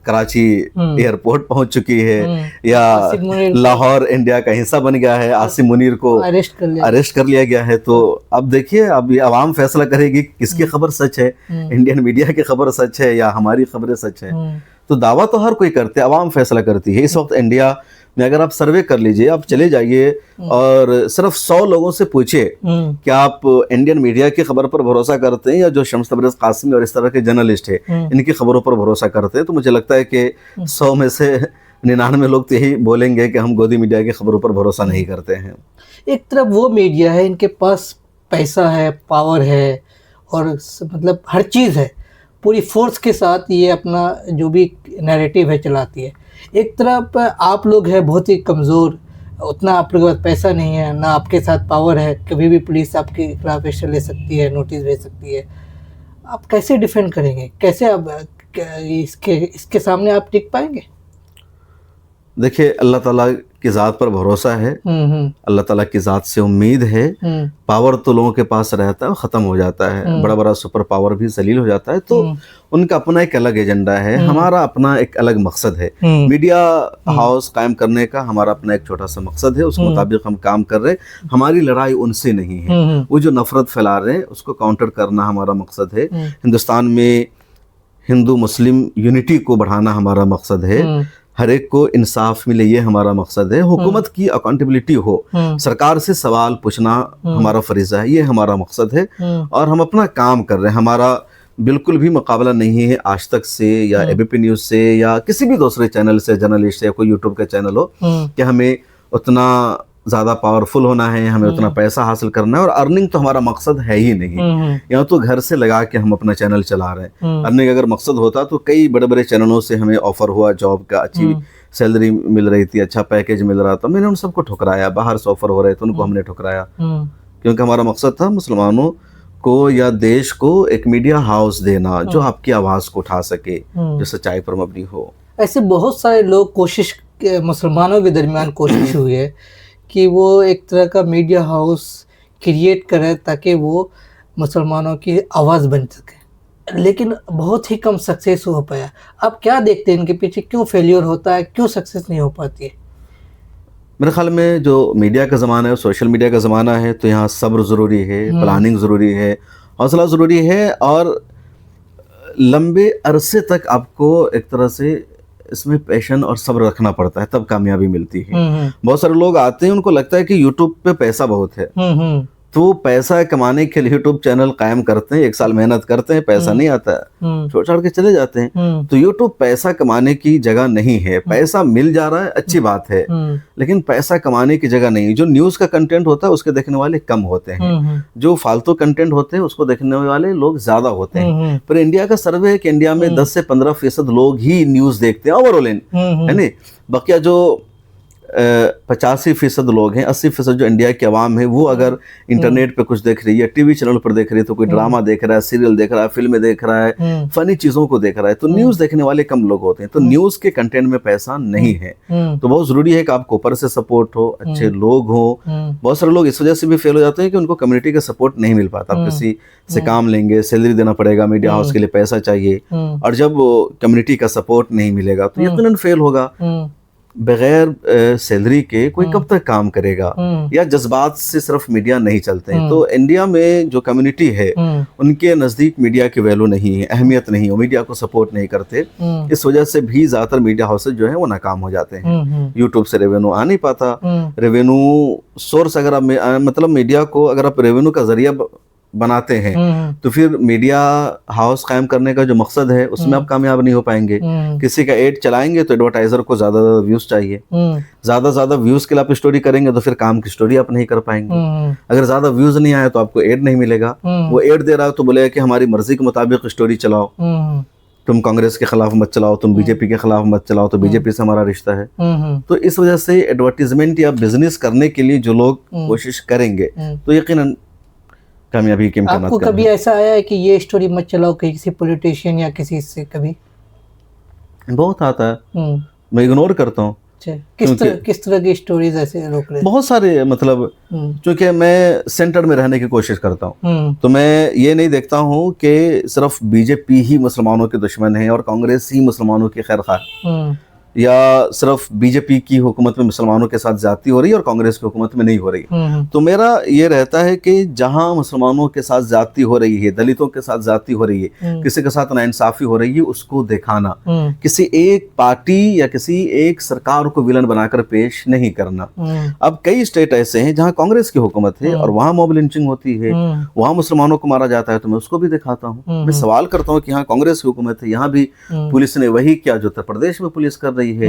कराची एयरपोर्ट पहुंच चुकी है, या लाहौर इंडिया का हिस्सा बन गया है, आसिम मुनीर को अरेस्ट कर लिया गया है। तो अब देखिए, अब ये आवाम फैसला करेगी किसकी खबर सच है, इंडियन मीडिया की खबर सच है या हमारी खबरें सच है। तो दावा तो हर कोई करते, आवाम फैसला करती है। इस वक्त इंडिया में अगर आप सर्वे कर लीजिए, आप चले जाइए और सिर्फ 100 लोगों से पूछिए कि आप इंडियन मीडिया की खबर पर भरोसा करते हैं, या जो शम्स तबरेज़ कासिमी और इस तरह के जर्नलिस्ट है इनकी खबरों पर भरोसा करते हैं। तो मुझे लगता है कि 100 में से 99 लोग तो यही बोलेंगे कि हम गोदी मीडिया की खबरों पर भरोसा नहीं करते हैं। एक तरफ वो मीडिया है, इनके पास पैसा है, पावर है, और मतलब हर चीज़ है, पूरी फोर्स के साथ ये अपना जो भी नैरेटिव है चलाती है। एक तरफ आप लोग हैं बहुत ही कमज़ोर, उतना आप लोगों के पास पैसा नहीं है, ना आपके साथ पावर है, कभी भी पुलिस आपके खिलाफ एक्शन ले सकती है, नोटिस भेज सकती है। आप कैसे डिफेंड करेंगे? कैसे आप इसके सामने आप टिक पाएंगे? देखिए, अल्लाह ताला की ज़ात पर भरोसा है, अल्लाह ताला की ज़ात से उम्मीद है। पावर तो लोगों के पास रहता है, ख़त्म हो जाता है, बड़ा बड़ा सुपर पावर भी जलील हो जाता है, तो उनका अपना एक अलग एजेंडा है, हमारा अपना एक अलग मकसद है। मीडिया हाउस कायम करने का हमारा अपना एक छोटा सा मकसद है, उस मुताबिक हम काम कर रहे हैं। हमारी लड़ाई उनसे नहीं है, वो जो नफरत फैला रहे हैं उसको काउंटर करना हमारा मकसद है। हिंदुस्तान में हिंदू मुस्लिम यूनिटी को बढ़ाना हमारा मकसद है, हर एक को इंसाफ मिले ये हमारा मकसद है, हुकूमत की अकाउंटेबिलिटी हो, सरकार से सवाल पूछना हमारा फरीज़ा है, ये हमारा मकसद है। और हम अपना काम कर रहे हैं। हमारा बिल्कुल भी मुकाबला नहीं है आज तक से या एबीपी न्यूज़ से या किसी भी दूसरे चैनल से, जर्नलिस्ट या कोई यूट्यूब का चैनल हो, कि हमें उतना ज़्यादा पावरफुल होना है, हमें उतना पैसा हासिल करना है। और अर्निंग तो हमारा मकसद है ही नहीं, यहाँ तो घर से लगा के हम अपना चैनल चला रहे हैं। अर्निंग अगर मकसद होता तो कई बड़े बड़े चैनलों से हमें ऑफर हुआ जॉब का, अच्छी सैलरी मिल रही थी, अच्छा पैकेज मिल रहा था, मैंने उन सबको ठुकराया। बाहर से ऑफर हो रहे थे, उनको हमने ठुकराया, क्योंकि हमारा मकसद था मुसलमानों को या देश को एक मीडिया हाउस देना जो आपकी आवाज़ को उठा सके, जो सच्चाई पर मबनी हो। ऐसे बहुत सारे लोग मुसलमानों के दरमियान कोशिश हुई है कि वो एक तरह का मीडिया हाउस क्रिएट करें ताकि वो मुसलमानों की आवाज़ बन सके, लेकिन बहुत ही कम सक्सेस हो पाया। आप क्या देखते हैं इनके पीछे क्यों फेलियर होता है, क्यों सक्सेस नहीं हो पाती है? मेरे ख्याल में जो मीडिया का ज़माना है, सोशल मीडिया का ज़माना है, तो यहाँ सब्र ज़रूरी है, प्लानिंग ज़रूरी है, हौसला ज़रूरी है, और लंबे अरसे तक आपको एक तरह से इसमें पैशन और सब्र रखना पड़ता है, तब कामयाबी मिलती है। बहुत सारे लोग आते हैं, उनको लगता है कि यूट्यूब पे पैसा बहुत है, तो पैसा कमाने के लिए यूट्यूब चैनल कायम करते हैं, 1 साल मेहनत करते हैं, पैसा नहीं आता है, छोड़ छाड़ के चले जाते हैं। तो यूट्यूब पैसा कमाने की जगह नहीं है। पैसा मिल जा रहा है, अच्छी बात है, लेकिन पैसा कमाने की जगह नहीं। जो न्यूज़ का कंटेंट होता है उसके देखने वाले कम होते हैं, जो फालतू कंटेंट होते हैं उसको देखने वाले लोग ज्यादा होते हैं। पर इंडिया का सर्वे है कि इंडिया में 10 से 15% लोग ही न्यूज़ देखते हैं ओवरऑल, है नहीं। बकिया जो 85% लोग हैं, 80% जो इंडिया की आवाम है, वो अगर इंटरनेट पे कुछ देख रही है, टीवी चैनल पर देख रही है, तो कोई ड्रामा देख रहा है, सीरियल देख रहा है, फिल्में देख रहा है, फनी चीज़ों को देख रहा है, तो न्यूज़ देखने वाले कम लोग होते हैं। तो न्यूज़ के कंटेंट में पैसा नहीं है, तो बहुत ज़रूरी है कि आपको ऊपर से सपोर्ट हो, अच्छे लोग हो। बहुत सारे लोग इस वजह से भी फेल हो जाते हैं कि उनको कम्युनिटी का सपोर्ट नहीं मिल पाता। आप किसी से काम लेंगे, सैलरी देना पड़ेगा, मीडिया हाउस के लिए पैसा चाहिए, और जब कम्युनिटी का सपोर्ट नहीं मिलेगा तो यकीनन फेल होगा। बगैर सैलरी के कोई कब तक काम करेगा, या जज्बात से सिर्फ मीडिया नहीं चलते हैं। तो इंडिया में जो कम्युनिटी है उनके नज़दीक मीडिया की वैल्यू नहीं है, अहमियत नहीं है, मीडिया को सपोर्ट नहीं करते। इस वजह से भी ज़्यादातर मीडिया हाउसेज जो है वो नाकाम हो जाते हैं। यूट्यूब से रेवेन्यू आ नहीं पाता। रेवेन्यू सोर्स अगर आप मतलब मीडिया को अगर आप रेवेन्यू का जरिया बनाते हैं तो फिर मीडिया हाउस कायम करने का जो मकसद है उसमें आप कामयाब नहीं हो पाएंगे। किसी का एड चलाएंगे तो एडवर्टाइजर को ज्यादा व्यूज चाहिए, ज्यादा व्यूज के लिए आप स्टोरी करेंगे तो फिर काम की स्टोरी आप नहीं कर पाएंगे। अगर ज्यादा व्यूज नहीं आए तो आपको एड नहीं मिलेगा। वो एड दे रहा है तो बोलेगा कि हमारी मर्जी के मुताबिक स्टोरी चलाओ, तुम कांग्रेस के खिलाफ मत चलाओ, तुम बीजेपी के खिलाफ मत चलाओ, तो बीजेपी से हमारा रिश्ता है। तो इस वजह से एडवर्टीजमेंट या बिजनेस करने के लिए जो लोग कोशिश करेंगे तो यकीनन कामयाबी के इम्कान। आपको कभी ऐसा आया है कि ये स्टोरी मत चलाओ किसी पॉलिटिशियन या किसी से? कभी बहुत आता है, मैं इग्नोर करता हूँ। किस तरह की स्टोरीज ऐसे रोक रहे? बहुत सारे, मतलब क्योंकि मैं सेंटर में रहने की कोशिश करता हूँ, तो मैं ये नहीं देखता हूँ कि सिर्फ बीजेपी ही मुसलमानों के दुश्मन है और कांग्रेस ही मुसलमानों की खैर खा, या सिर्फ बीजेपी की हुकूमत में मुसलमानों के साथ ज्यादती हो रही है और कांग्रेस की हुकूमत में नहीं हो रही। तो मेरा ये रहता है कि जहां मुसलमानों के साथ ज्यादती हो रही है, दलितों के साथ ज्यादती हो रही है, किसी के साथ नाइंसाफी हो रही है, उसको दिखाना, किसी एक पार्टी या किसी एक सरकार को विलन बनाकर पेश नहीं करना। अब कई स्टेट ऐसे हैं जहाँ कांग्रेस की हुकूमत है और वहाँ मॉब लिंचिंग होती है, वहाँ मुसलमानों को मारा जाता है, तो मैं उसको भी दिखाता हूँ। मैं सवाल करता हूँ कि यहाँ कांग्रेस की हुकूमत है, यहाँ भी पुलिस ने वही किया जो उत्तर प्रदेश में पुलिस कर रही है।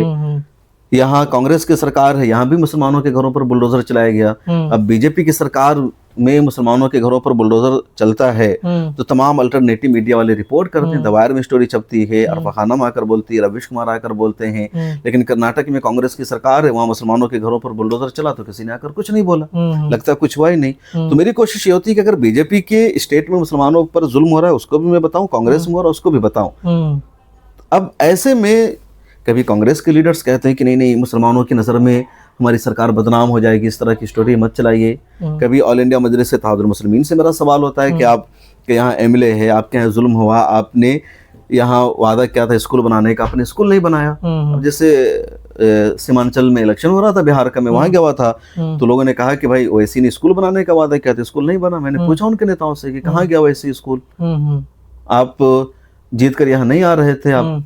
यहाँ कांग्रेस की सरकार है, यहाँ भी मुसलमानों के घरों पर बुलडोजर चलाया गया। अब बीजेपी की सरकार में मुसलमानों के घरों पर बुलडोजर चलता है तो तमाम अल्टरनेटिव मीडिया वाले रिपोर्ट करते हैं, दवायर में स्टोरी छपती है, अरफा खानम आकर बोलती है, रविश कुमार आकर बोलते हैं। लेकिन कर्नाटक में कांग्रेस की सरकार है, वहाँ मुसलमानों के घरों पर बुलडोजर चला तो किसी ने आकर कुछ नहीं बोला, लगता कुछ हुआ ही नहीं। तो मेरी कोशिश ये होती है कि अगर बीजेपी के स्टेट में मुसलमानों पर जुल्म हो रहा है उसको भी मैं बताऊं, कांग्रेस में हो रहा है उसको भी बताऊं। अब ऐसे में कभी कांग्रेस के लीडर्स कहते हैं कि नहीं नहीं मुसलमानों की नज़र में हमारी सरकार बदनाम हो जाएगी, इस तरह की स्टोरी मत चलाइए। कभी ऑल इंडिया मजलिस इत्तेहादुल मुस्लिमीन से मेरा सवाल होता है कि आपके यहाँ एमएलए है, आपके यहाँ जुल्म हुआ, आपने यहाँ वादा किया था स्कूल बनाने का, आपने स्कूल नहीं बनाया। अब जैसे सीमांचल में इलेक्शन हो रहा था बिहार का, मैं वहाँ गया हुआ था, तो लोगों ने कहा कि भाई ओवैसी ने स्कूल बनाने का वादा किया था, स्कूल नहीं बना। मैंने पूछा उनके नेताओं से कि कहाँ गया ओवैसी स्कूल, आप जीत कर यहाँ नहीं आ रहे थे, आप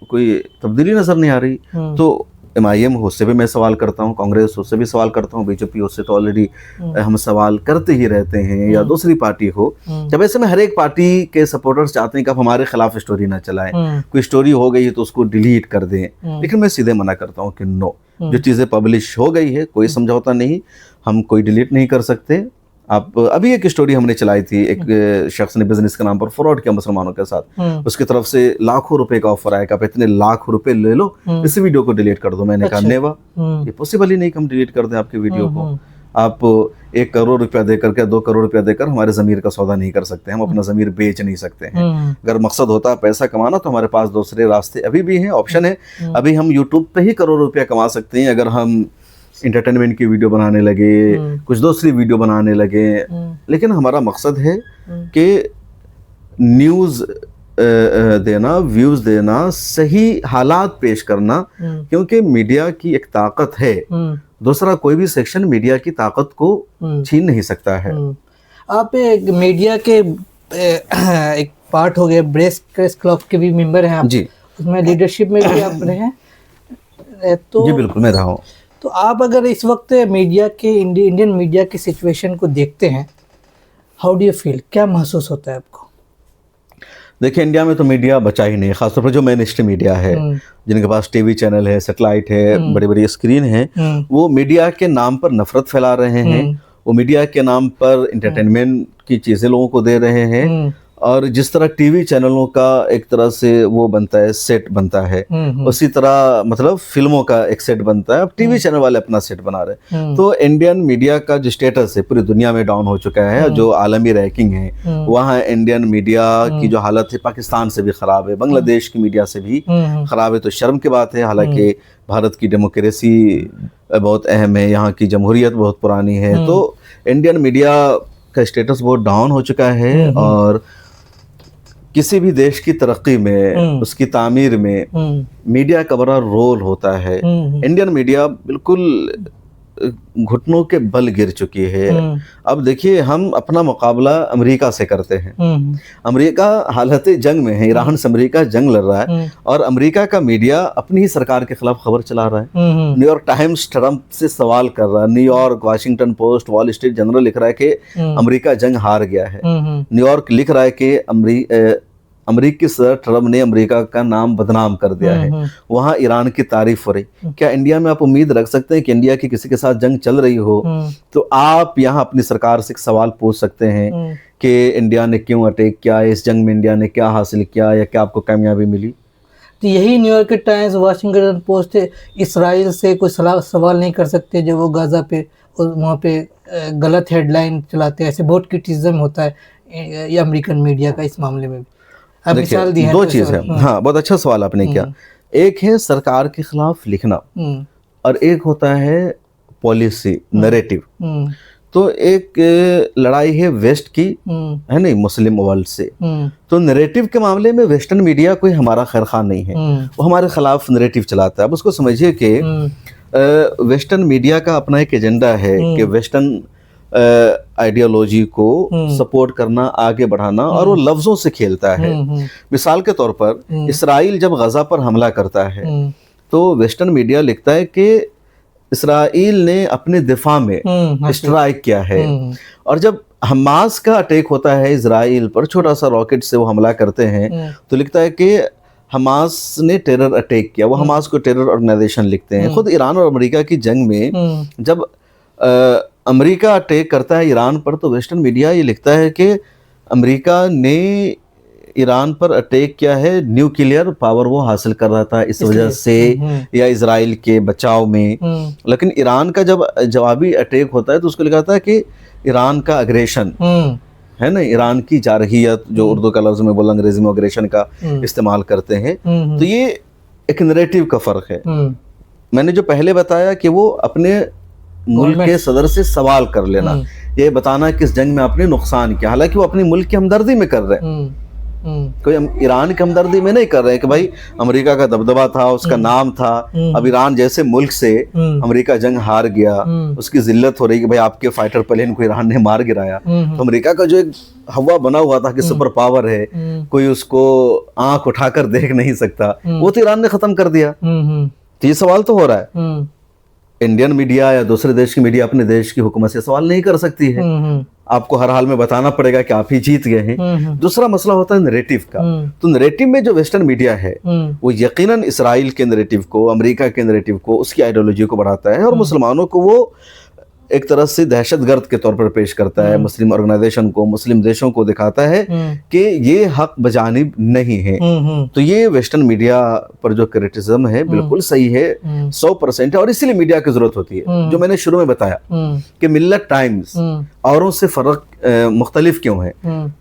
कोई तब्दीली नजर नहीं आ रही। तो MIM उससे भी मैं सवाल करता हूँ, कांग्रेस उससे भी सवाल करता हूँ, बीजेपी उससे तो ऑलरेडी हम सवाल करते ही रहते हैं, या दूसरी पार्टी हो। जब ऐसे में हर एक पार्टी के सपोर्टर्स चाहते हैं कि आप हमारे खिलाफ स्टोरी ना चलाएं, कोई स्टोरी हो गई है तो उसको डिलीट कर दें, लेकिन मैं सीधे मना करता हूँ कि नो, जो चीज़ें पब्लिश हो गई है कोई समझौता नहीं, हम कोई डिलीट नहीं कर सकते। आप अभी एक स्टोरी हमने चलाई थी, एक शख्स ने बिजनेस के नाम पर फ्रॉड किया मुसलमानों के साथ, उसकी तरफ से लाखों रुपए का ऑफर आया कि आप इतने लाख रुपए ले लो, इस वीडियो को डिलीट कर दो। मैंने कहा नेवा, ये पॉसिबल ही नहीं कि हम डिलीट कर दें आपकी वीडियो को। आप 1 करोड़ रुपया देकर के 2 करोड़ रुपया देकर हमारे ज़मीर का सौदा नहीं कर सकते, हम अपना ज़मीर बेच नहीं सकते हैं। अगर मकसद होता पैसा कमाना तो हमारे पास दूसरे रास्ते अभी भी हैं, ऑप्शन है। अभी हम यूट्यूब पे ही करोड़ रुपया कमा सकते हैं अगर हम इंटरटेनमेंट की वीडियो बनाने लगे, कुछ दूसरी वीडियो बनाने लगे। लेकिन हमारा मकसद है कि न्यूज़ देना, व्यूज़ देना, सही हालात पेश करना, क्योंकि मीडिया की एक ताकत है, दूसरा कोई भी सेक्शन मीडिया की ताकत को छीन नहीं सकता है। आप एक मीडिया के एक पार्ट हो गए, प्रेस क्लब के भी मेंबर हैं आप जी, उसमें लीडरशिप में भी आप रहे हैं, तो जी बिल्कुल मैं रहा हूँ। तो आप अगर इस वक्त मीडिया के इंडियन मीडिया की सिचुएशन को देखते हैं, हाउ डू यू फील, क्या महसूस होता है आपको? देखिए इंडिया में तो मीडिया बचा ही नहीं, खासतौर पर जो मेन स्ट्रीम मीडिया है, जिनके पास टीवी चैनल है, सैटेलाइट है, बड़ी बड़ी स्क्रीन है, वो मीडिया के नाम पर नफरत फैला रहे हैं, वो मीडिया के नाम पर इंटरटेनमेंट की चीज़ें लोगों को दे रहे हैं। और जिस तरह टीवी चैनलों का एक तरह से वो बनता है, सेट बनता है, उसी तरह मतलब फिल्मों का एक सेट बनता है, अब टीवी चैनल वाले अपना सेट बना रहे हैं। तो इंडियन मीडिया का जो स्टेटस है पूरी दुनिया में डाउन हो चुका है, जो आलमी रैंकिंग है वहाँ इंडियन मीडिया की जो हालत है पाकिस्तान से भी ख़राब है, बांग्लादेश की मीडिया से भी ख़राब है। तो शर्म की बात है, हालांकि भारत की डेमोक्रेसी बहुत अहम है, यहाँ की जमहूरियत बहुत पुरानी है, तो इंडियन मीडिया का स्टेटस बहुत डाउन हो चुका है। और किसी भी देश की तरक्की में, उसकी तामीर में मीडिया का बड़ा रोल होता है। इंडियन मीडिया बिल्कुल घुटनों के बल गिर चुकी है। अब देखिए हम अपना मुकाबला अमेरिका से करते हैं, अमेरिका हालत जंग में है, ईरान से अमेरिका जंग लड़ रहा है, और अमेरिका का मीडिया अपनी ही सरकार के खिलाफ खबर चला रहा है। न्यूयॉर्क टाइम्स ट्रंप से सवाल कर रहा है, New York, Washington post, wall street journal लिख रहा है कि अमेरिका जंग हार गया है, न्यूयॉर्क लिख रहा है कि अमेरिकी सदर ट्रंप ने अमेरिका का नाम बदनाम कर दिया है, वहाँ ईरान की तारीफ हो रही। क्या इंडिया में आप उम्मीद रख सकते हैं कि इंडिया की किसी के साथ जंग चल रही हो तो आप यहाँ अपनी सरकार से एक सवाल पूछ सकते हैं कि इंडिया ने क्यों अटैक किया, इस जंग में इंडिया ने क्या हासिल किया, या क्या आपको कामयाबी मिली? तो यही New York times, Washington post Israel से कोई सवाल नहीं कर सकते जब वो गाजा पे और वहाँ पे गलत हेडलाइन चलाते हैं। ऐसे बहुत क्रिटिसिज्म होता है ये अमेरिकन मीडिया का इस मामले में। देखिए दो चीज़ है, हाँ बहुत अच्छा सवाल आपने किया। एक है सरकार के खिलाफ लिखना और एक होता है पॉलिसी नैरेटिव। तो एक लड़ाई है वेस्ट की, है नहीं, मुस्लिम वर्ल्ड से। तो नैरेटिव के मामले में वेस्टर्न मीडिया कोई हमारा खैर खां नहीं है, वो हमारे खिलाफ नैरेटिव चलाता है। अब उसको समझिए कि वेस्टर्न मीडिया का अपना एक एजेंडा है कि वेस्टर्न आइडियोलॉजी को सपोर्ट करना, आगे बढ़ाना, और वो लफ्जों से खेलता है। मिसाल के तौर पर इसराइल जब गजा पर हमला करता है तो वेस्टर्न मीडिया लिखता है कि इसराइल ने अपने दिफा में स्ट्राइक किया है, और जब हमास का अटैक होता है इसराइल पर, छोटा सा रॉकेट से वो हमला करते हैं, तो लिखता है कि हमास ने टेरर अटैक किया, वो हमास को टेरर ऑर्गेनाइजेशन लिखते हैं। खुद ईरान और अमेरिका की जंग में जब अमेरिका अटैक करता है ईरान पर तो वेस्टर्न मीडिया ये लिखता है कि अमेरिका ने ईरान पर अटैक किया है, न्यूक्लियर पावर वो हासिल कर रहा था इस वजह से, या इजराइल के बचाव में। लेकिन ईरान का जब जवाबी अटैक होता है तो उसको लिखा था कि ईरान का अग्रेशन है ना, ईरान की जारहियत, जो उर्दू का लफ्ज़ में बोला, अंग्रेजी में अग्रेशन का इस्तेमाल करते हैं। तो ये एक नैरेटिव का फर्क है। मैंने जो पहले बताया कि वो अपने मुल्क के सदर से सवाल कर लेना, ये बताना कि इस जंग में आपने नुकसान किया, हालांकि वो अपनी मुल्क की हमदर्दी में कर रहे हैं, कोई ईरान की हमदर्दी में नहीं कर रहे हैं कि भाई अमेरिका का दबदबा था, उसका नाम था, अब ईरान जैसे मुल्क से अमेरिका जंग हार गया, उसकी जिल्लत हो रही कि भाई आपके फाइटर प्लेन को ईरान ने मार गिराया, तो अमेरिका का जो एक हवा बना हुआ था कि सुपर पावर है, कोई उसको आंख उठाकर देख नहीं सकता, वो तो ईरान ने खत्म कर दिया। तो ये सवाल तो हो रहा है, इंडियन मीडिया या दूसरे देश की मीडिया अपने देश की हुकूमत से सवाल नहीं कर सकती है, आपको हर हाल में बताना पड़ेगा कि आप ही जीत गए हैं। दूसरा मसला होता है नैरेटिव का। तो नैरेटिव में जो वेस्टर्न मीडिया है वो यकीनन इसराइल के नैरेटिव को, अमेरिका के नैरेटिव को, उसकी आइडियोलॉजी को बढ़ाता है और मुसलमानों को वो एक तरह से दहशतगर्द के तौर पर पेश करता है, मुस्लिम ऑर्गेनाइजेशन को, मुस्लिम देशों को दिखाता है कि ये हक बजानिब नहीं है। तो ये वेस्टर्न मीडिया पर जो क्रिटिसिज्म है बिल्कुल सही है, 100% है, और इसीलिए मीडिया की जरूरत होती है। जो मैंने शुरू में बताया कि मिल्लत टाइम्स औरों से फर्क मुख्तलिफ क्यों है।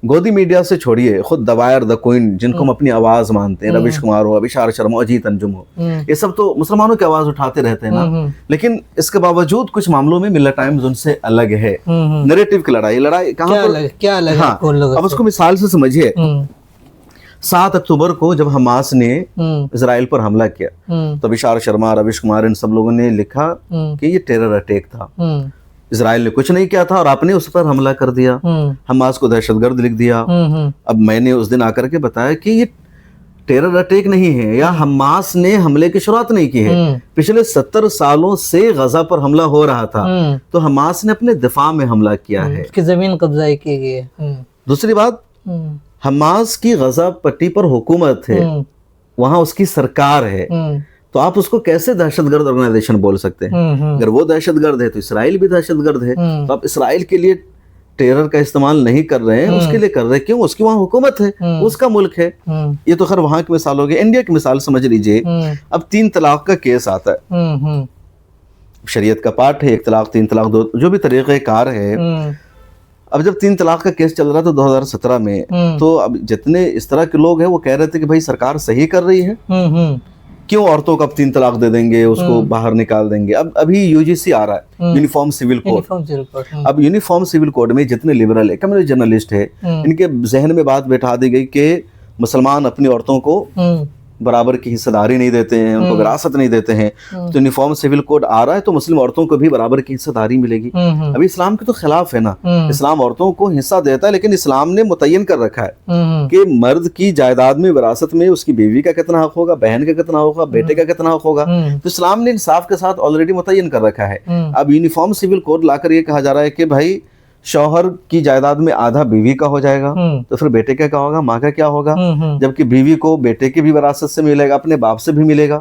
गोदी मीडिया से छोड़िए, खुद द वायर, द क्वीन, जिनको हम अपनी आवाज मानते हैं, रविश कुमार हो, अभिशार शर्मा, अजीत अंजुम हो, ये सब तो मुसलमानों की आवाज उठाते रहते हैं ना, लेकिन इसके बावजूद कुछ मामलों में मिल्लत टाइम्स उनसे अलग है। नैरेटिव की लड़ाई कहाँ पर, क्या अलग हाँ, अब उसको मिसाल से समझिए। 7 अक्टूबर को जब हमास ने इजराइल पर हमला किया तो अभिशार शर्मा, रविश कुमार, इन सब लोगों ने लिखा कि ये टेरर अटैक था, इजराइल ने कुछ नहीं किया था और आपने उस पर हमला कर दिया, हमास को दहशतगर्द लिख दिया। अब मैंने उस दिन आकर के बताया कि ये टेरर अटैक नहीं है, या हमास ने हमले की शुरुआत नहीं की है, पिछले 70 सालों से गजा पर हमला हो रहा था, तो हमास ने अपने दिफा में हमला किया है, उसकी जमीन कब्जा की गई है। दूसरी बात, हमास की गजा पट्टी पर हुकूमत है, वहां उसकी सरकार है, तो आप उसको कैसे दहशतगर्द ऑर्गेनाइजेशन बोल सकते हैं? अगर वो दहशतगर्द है तो इसराइल भी दहशतगर्द है, तो आप इसराइल के लिए टेरर का इस्तेमाल नहीं कर रहे हैं, उसके लिए कर रहे हैं। क्यों? उसकी वहां हुकूमत है, उसका मुल्क है। ये तो खैर वहां की मिसाल होगी। इंडिया की मिसाल समझ लीजिए, अब 3 तलाक का केस आता है, शरीयत का पार्ट है, 1 तलाक, 3 तलाक, 2, जो भी तरीक़ेकार है। अब जब 3 तलाक का केस चल रहा था 2017 में, तो अब जितने इस तरह के लोग हैं वो कह रहे थे कि भाई सरकार सही कर रही है, क्यों औरतों को अब 3 तलाक दे देंगे, उसको बाहर निकाल देंगे। अब अभी यूजीसी आ रहा है, यूनिफॉर्म सिविल कोड। अब यूनिफॉर्म सिविल कोड में जितने लिबरल है, कम्युनिस्ट जर्नलिस्ट है, इनके जहन में बात बैठा दी गई कि मुसलमान अपनी औरतों को बराबर की हिस्सेदारी नहीं देते हैं, उनको विरासत नहीं देते हैं, तो यूनिफॉर्म सिविल कोड आ रहा है तो मुस्लिम औरतों को भी बराबर की हिस्सेदारी मिलेगी। अभी इस्लाम के तो खिलाफ है ना, इस्लाम औरतों को हिस्सा देता है, लेकिन इस्लाम ने मुतय्यन कर रखा है कि मर्द की जायदाद में, विरासत में उसकी बीवी का कितना हक होगा, बहन का कितना होगा, बेटे का कितना हक होगा, तो इस्लाम ने इंसाफ के साथ ऑलरेडी मुतय्यन कर रखा है। अब यूनिफॉर्म सिविल कोड लाकर ये कहा जा रहा है कि भाई शौहर की जायदाद में आधा बीवी का हो जाएगा, तो फिर बेटे का क्या होगा, माँ का क्या होगा, जबकि बीवी को बेटे की भी विरासत से मिलेगा, अपने बाप से भी मिलेगा।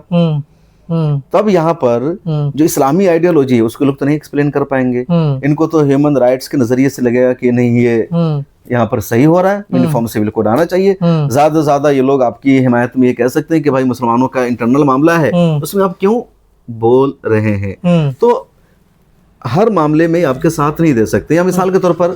तब यहाँ पर जो इस्लामी आइडियोलॉजी है उसको लोग तो नहीं एक्सप्लेन कर पाएंगे, इनको तो ह्यूमन राइट्स के नजरिए से लगेगा कि नहीं ये यहाँ पर सही हो रहा है, यूनिफॉर्म सिविल कोड आना चाहिए। ज्यादा से ज्यादा ये लोग आपकी हिमायत में ये कह सकते हैं कि भाई मुसलमानों का इंटरनल मामला है, उसमें आप क्यों बोल रहे हैं। तो हर मामले में आपके साथ नहीं दे सकते। या मिसाल के तौर पर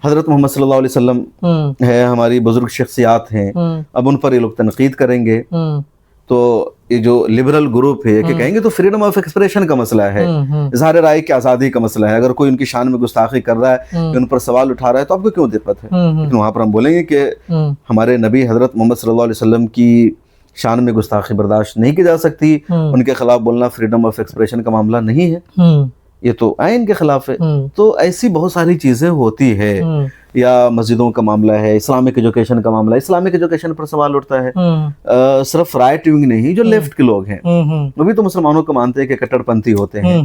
हजरत मोहम्मद सल्लल्लाहु अलैहि वसल्लम है, हमारी बुजुर्ग शख्सियात हैं, अब उन पर ये लोग तनकीद करेंगे, तो ये जो लिबरल ग्रुप है कि कहेंगे तो फ्रीडम ऑफ एक्सप्रेशन का मसला है, इजहार राय की आज़ादी का मसला है, अगर कोई उनकी शान में गुस्ताखी कर रहा है, उन पर सवाल उठा रहा है, तो आपको क्यों दिक्कत है। लेकिन वहां पर हम बोलेंगे कि हमारे नबी हजरत मोहम्मद सल्लल्लाहु अलैहि वसल्लम की शान में गुस्ताखी बर्दाश्त नहीं की जा सकती, उनके खिलाफ बोलना फ्रीडम ऑफ एक्सप्रेशन का मामला नहीं है, ये तो आइन के खिलाफ है। तो ऐसी बहुत सारी चीजें होती है। या मस्जिदों का मामला है, इस्लामिक एजुकेशन का मामला है, इस्लामिक एजुकेशन पर सवाल उठता है। सिर्फ राइट विंग नहीं, जो लेफ्ट के लोग हैं वो भी तो मुसलमानों को मानते हैं कि कट्टरपंथी होते हैं,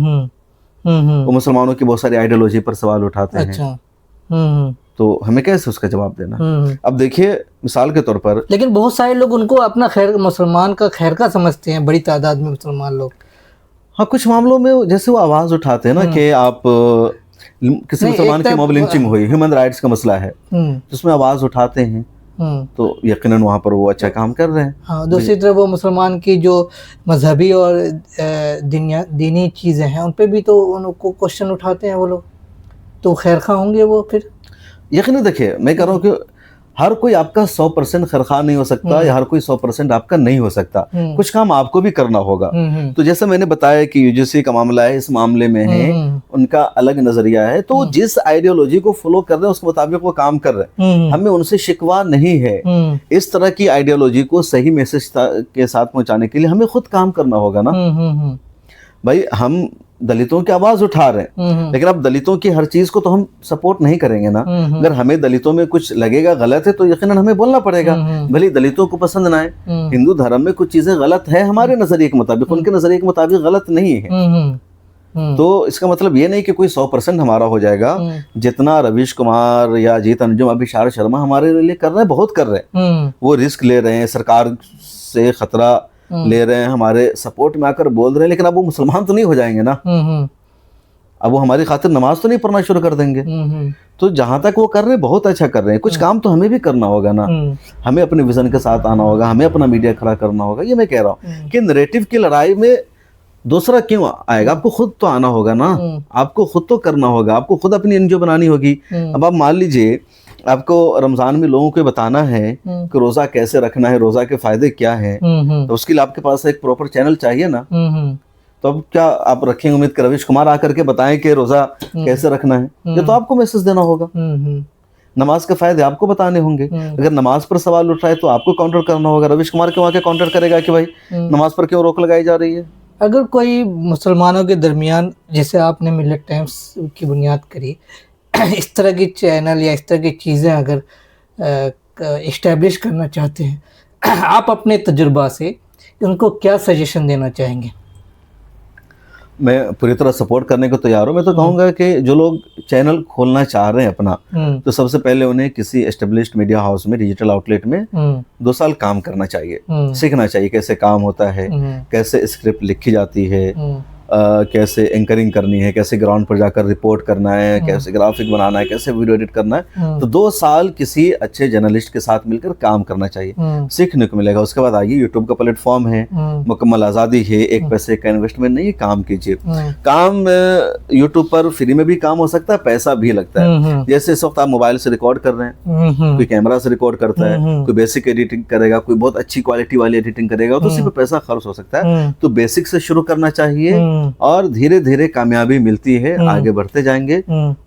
वो मुसलमानों की बहुत सारी आइडियोलॉजी पर सवाल उठाते हैं। तो हमें कैसे उसका जवाब देना। अब देखिए मिसाल के तौर पर, लेकिन बहुत सारे लोग उनको अपना खैर, मुसलमान का खैर का समझते हैं, बड़ी तादाद में मुसलमान लोग। हाँ, कुछ मामलों में जैसे वो आवाज उठाते हैं ना कि आप किसी मुसलमान की मॉब लिंचिंग हुई, ह्यूमन राइट्स का मसला है, तो उसमें आवाज उठाते हैं, तो यकीनन वहाँ पर वो अच्छा काम कर रहे हैं। हाँ, दूसरी तरफ वो मुसलमान की जो मजहबी और दीनी चीज़ें हैं उन पे भी तो उनको क्वेश्चन उठाते हैं वो लोग, तो खैर खा होंगे वो फिर। यकीनन देखिए, मैं कह रहा हूँ कि हर कोई आपका 100% खैरखा नहीं हो सकता, या हर कोई 100% आपका नहीं हो सकता। कुछ काम आपको भी करना होगा। तो जैसे मैंने बताया कि यूजीसी का मामला है, इस मामले में है उनका अलग नजरिया है, तो जिस आइडियोलॉजी को फॉलो कर रहे हैं उसके मुताबिक वो काम कर रहे हैं, हमें उनसे शिकवा नहीं है। इस तरह की आइडियोलॉजी को सही मैसेज के साथ पहुंचाने के लिए हमें खुद काम करना होगा ना। भाई हम दलितों की आवाज उठा रहे हैं, लेकिन अब दलितों की हर चीज को तो हम सपोर्ट नहीं करेंगे ना। अगर हमें दलितों में कुछ लगेगा गलत है तो यकीनन हमें बोलना पड़ेगा, भले दलितों को पसंद ना आए। हिंदू धर्म में कुछ चीजें गलत है हमारे नजरिए के मुताबिक, उनके नजरिए के मुताबिक गलत नहीं है। तो इसका मतलब ये नहीं कि कोई 100% हमारा हो जाएगा। जितना रवीश कुमार या अजीत अंजुम, अभी शारद शर्मा हमारे लिए कर रहे हैं, बहुत कर रहे हैं, वो रिस्क ले रहे हैं, सरकार से खतरा ले रहे हैं, हमारे सपोर्ट में आकर बोल रहे हैं, लेकिन अब वो मुसलमान तो नहीं हो जाएंगे ना। अब वो हमारी खातिर नमाज तो नहीं पढ़ना शुरू कर देंगे। तो जहां तक वो कर रहे हैं बहुत अच्छा कर रहे हैं, कुछ काम तो हमें भी करना होगा ना। हमें अपने विजन के साथ आना होगा, हमें अपना मीडिया खड़ा करना होगा। ये मैं कह रहा हूँ कि नैरेटिव की लड़ाई में दूसरा क्यों आएगा, आपको खुद तो आना होगा ना, आपको खुद तो करना होगा, आपको खुद अपनी एनजीओ बनानी होगी। अब आप मान लीजिए आपको रमजान में लोगों को बताना है कि रोजा कैसे रखना है, रोजा के फायदे क्या हैं, तो उसके लिए आपके पास एक प्रॉपर चैनल चाहिए ना। तो अब क्या आप रखेंगे उम्मीद कि रवीश कुमार आकर के बताएं कि रोजा कैसे रखना है? ये तो आपको मैसेज देना होगा। नमाज के फायदे आपको बताने होंगे। अगर नमाज पर सवाल उठ रहा है तो आपको काउंटर करना होगा। रवीश कुमार क्यों आके काउंटर करेगा कि भाई नमाज पर क्यों रोक लगाई जा रही है? अगर कोई मुसलमानों के दरमियान, जैसे आपने मिलेट टाइम्स की बुनियाद करी, इस तरह की चैनल या इस तरह की चीज़ें अगर इस्टेब्लिश करना चाहते हैं, आप अपने तजुर्बा से उनको क्या सजेशन देना चाहेंगे? मैं पूरी तरह सपोर्ट करने को तैयार हूँ। मैं तो कहूँगा कि जो लोग चैनल खोलना चाह रहे हैं अपना, तो सबसे पहले उन्हें किसी एस्टेब्लिश्ड मीडिया हाउस में, डिजिटल आउटलेट में 2 साल काम करना चाहिए, सीखना चाहिए कैसे काम होता है, कैसे स्क्रिप्ट लिखी जाती है, कैसे एंकरिंग करनी है, कैसे ग्राउंड पर जाकर रिपोर्ट करना है, कैसे ग्राफिक बनाना है, कैसे वीडियो एडिट करना है। तो 2 साल किसी अच्छे जर्नलिस्ट के साथ मिलकर काम करना चाहिए, सीखने को मिलेगा। उसके बाद आइए, यूट्यूब का प्लेटफॉर्म है, मुकम्मल आज़ादी है, एक पैसे का इन्वेस्टमेंट नहीं, काम कीजिए। काम यूट्यूब पर फ्री में भी काम हो सकता है, पैसा भी लगता है। जैसे इस वक्त आप मोबाइल से रिकॉर्ड कर रहे हैं, कोई कैमरा से रिकॉर्ड करता है, कोई बेसिक एडिटिंग करेगा, कोई बहुत अच्छी क्वालिटी वाली एडिटिंग करेगा, तो उसी पे पैसा खर्च हो सकता है। तो बेसिक से शुरू करना चाहिए और धीरे धीरे कामयाबी मिलती है, आगे बढ़ते जाएंगे।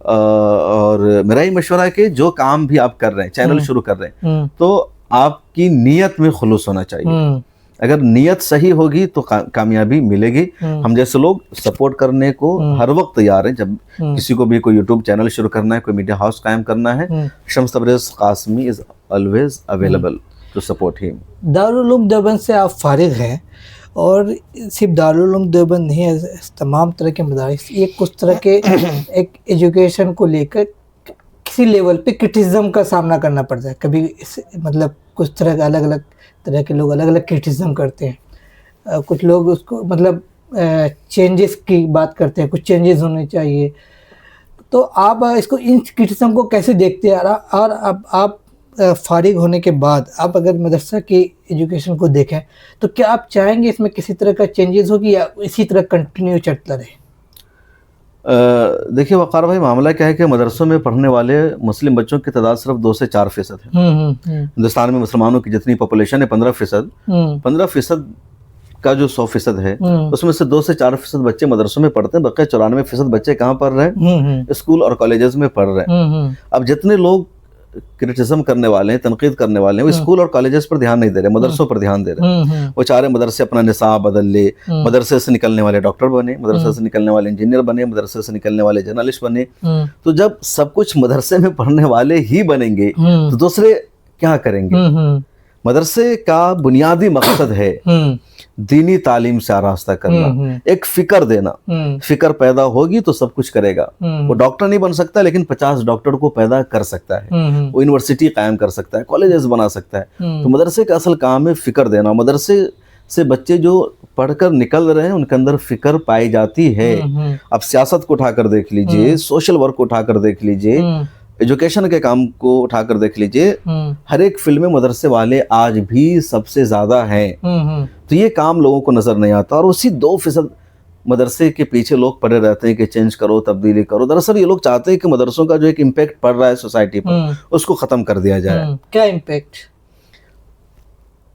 और मेरा ही मशवरा है कि जो काम भी आप कर रहे हैं, चैनल शुरू कर रहे हैं, तो आपकी नीयत में खुलूस होना चाहिए। अगर नीयत सही होगी तो कामयाबी मिलेगी। हम जैसे लोग सपोर्ट करने को हर वक्त तैयार हैं। जब किसी को भी कोई यूट्यूब चैनल शुरू करना है, कोई मीडिया हाउस कायम करना है, Shams Tabrez Qasmi is always available to support him. Darul Uloom Deoband से आप फारिग हैं, और सिर्फ दारुल उलूम देवबंद नहीं है, तमाम तरह के मदारिस, ये कुछ तरह के एक एजुकेशन को लेकर किसी लेवल पे क्रिटिसिज्म का सामना करना पड़ता है। कभी मतलब कुछ तरह के अलग अलग तरह के लोग अलग अलग क्रिटिसिज्म करते हैं। कुछ लोग उसको मतलब चेंजेस की बात करते हैं, कुछ चेंजेस होने चाहिए। तो आप इसको, इन क्रिटिसिज्म को कैसे देखते हैं? और अब आप फारिग होने के बाद आप अगर मदरसा की एजुकेशन को देखें तो क्या आप चाहेंगे इसमें किसी तरह का चेंजेस हो कि या इसी तरह कंटिन्यू चलता रहे? देखिए वक़ार भाई, मामला क्या है कि मदरसों में पढ़ने वाले मुस्लिम बच्चों की तादाद सिर्फ 2 से 4% है। हिंदुस्तान में मुसलमानों की जितनी पॉपुलेशन है 15%, 15% का जो 100% है, उसमें से 2 से 4% बच्चे मदरसों में पढ़ते हैं। बाकी 94% बच्चे कहाँ पढ़ रहे हैं? स्कूल और कॉलेजेस में पढ़ रहे हैं। अब जितने लोग क्रिटिसिज्म करने वाले हैं, तनकीद करने वाले हैं, वो स्कूल और कॉलेजेस पर ध्यान नहीं दे रहे, मदरसों पर ध्यान दे रहे हैं। वो चाह रहे मदरसे अपना निसाब बदल ले, मदरसे से निकलने वाले डॉक्टर बने, मदरसे से निकलने वाले इंजीनियर बने, मदरसे से निकलने वाले जर्नलिस्ट बने। तो जब सब कुछ मदरसे में पढ़ने वाले ही बनेंगे तो दूसरे क्या करेंगे? मदरसे का बुनियादी मकसद है दीनी तालीम से आरास्ता करना, एक फिक्र देना। फिक्र पैदा होगी तो सब कुछ करेगा। वो डॉक्टर नहीं बन सकता, लेकिन 50 डॉक्टर को पैदा कर सकता है। वो यूनिवर्सिटी कायम कर सकता है, कॉलेजेस बना सकता है। तो मदरसे का असल काम है फिक्र देना। मदरसे से बच्चे जो पढ़कर निकल रहे हैं उनके अंदर फिक्र पाई जाती है। अब सियासत को उठाकर देख लीजिए, सोशल वर्क को उठाकर देख लीजिए, एजुकेशन के काम को उठाकर देख लीजिए, हर एक फील्ड में मदरसे वाले आज भी सबसे ज्यादा हैं। तो ये काम लोगों को नजर नहीं आता। और उसी 2% मदरसे के पीछे लोग पड़े रहते हैं कि चेंज करो, तब्दीली करो। दरअसल ये लोग चाहते हैं कि मदरसों का जो एक इम्पैक्ट पड़ रहा है सोसाइटी पर, उसको ख़त्म कर दिया जाए। क्या इम्पैक्ट?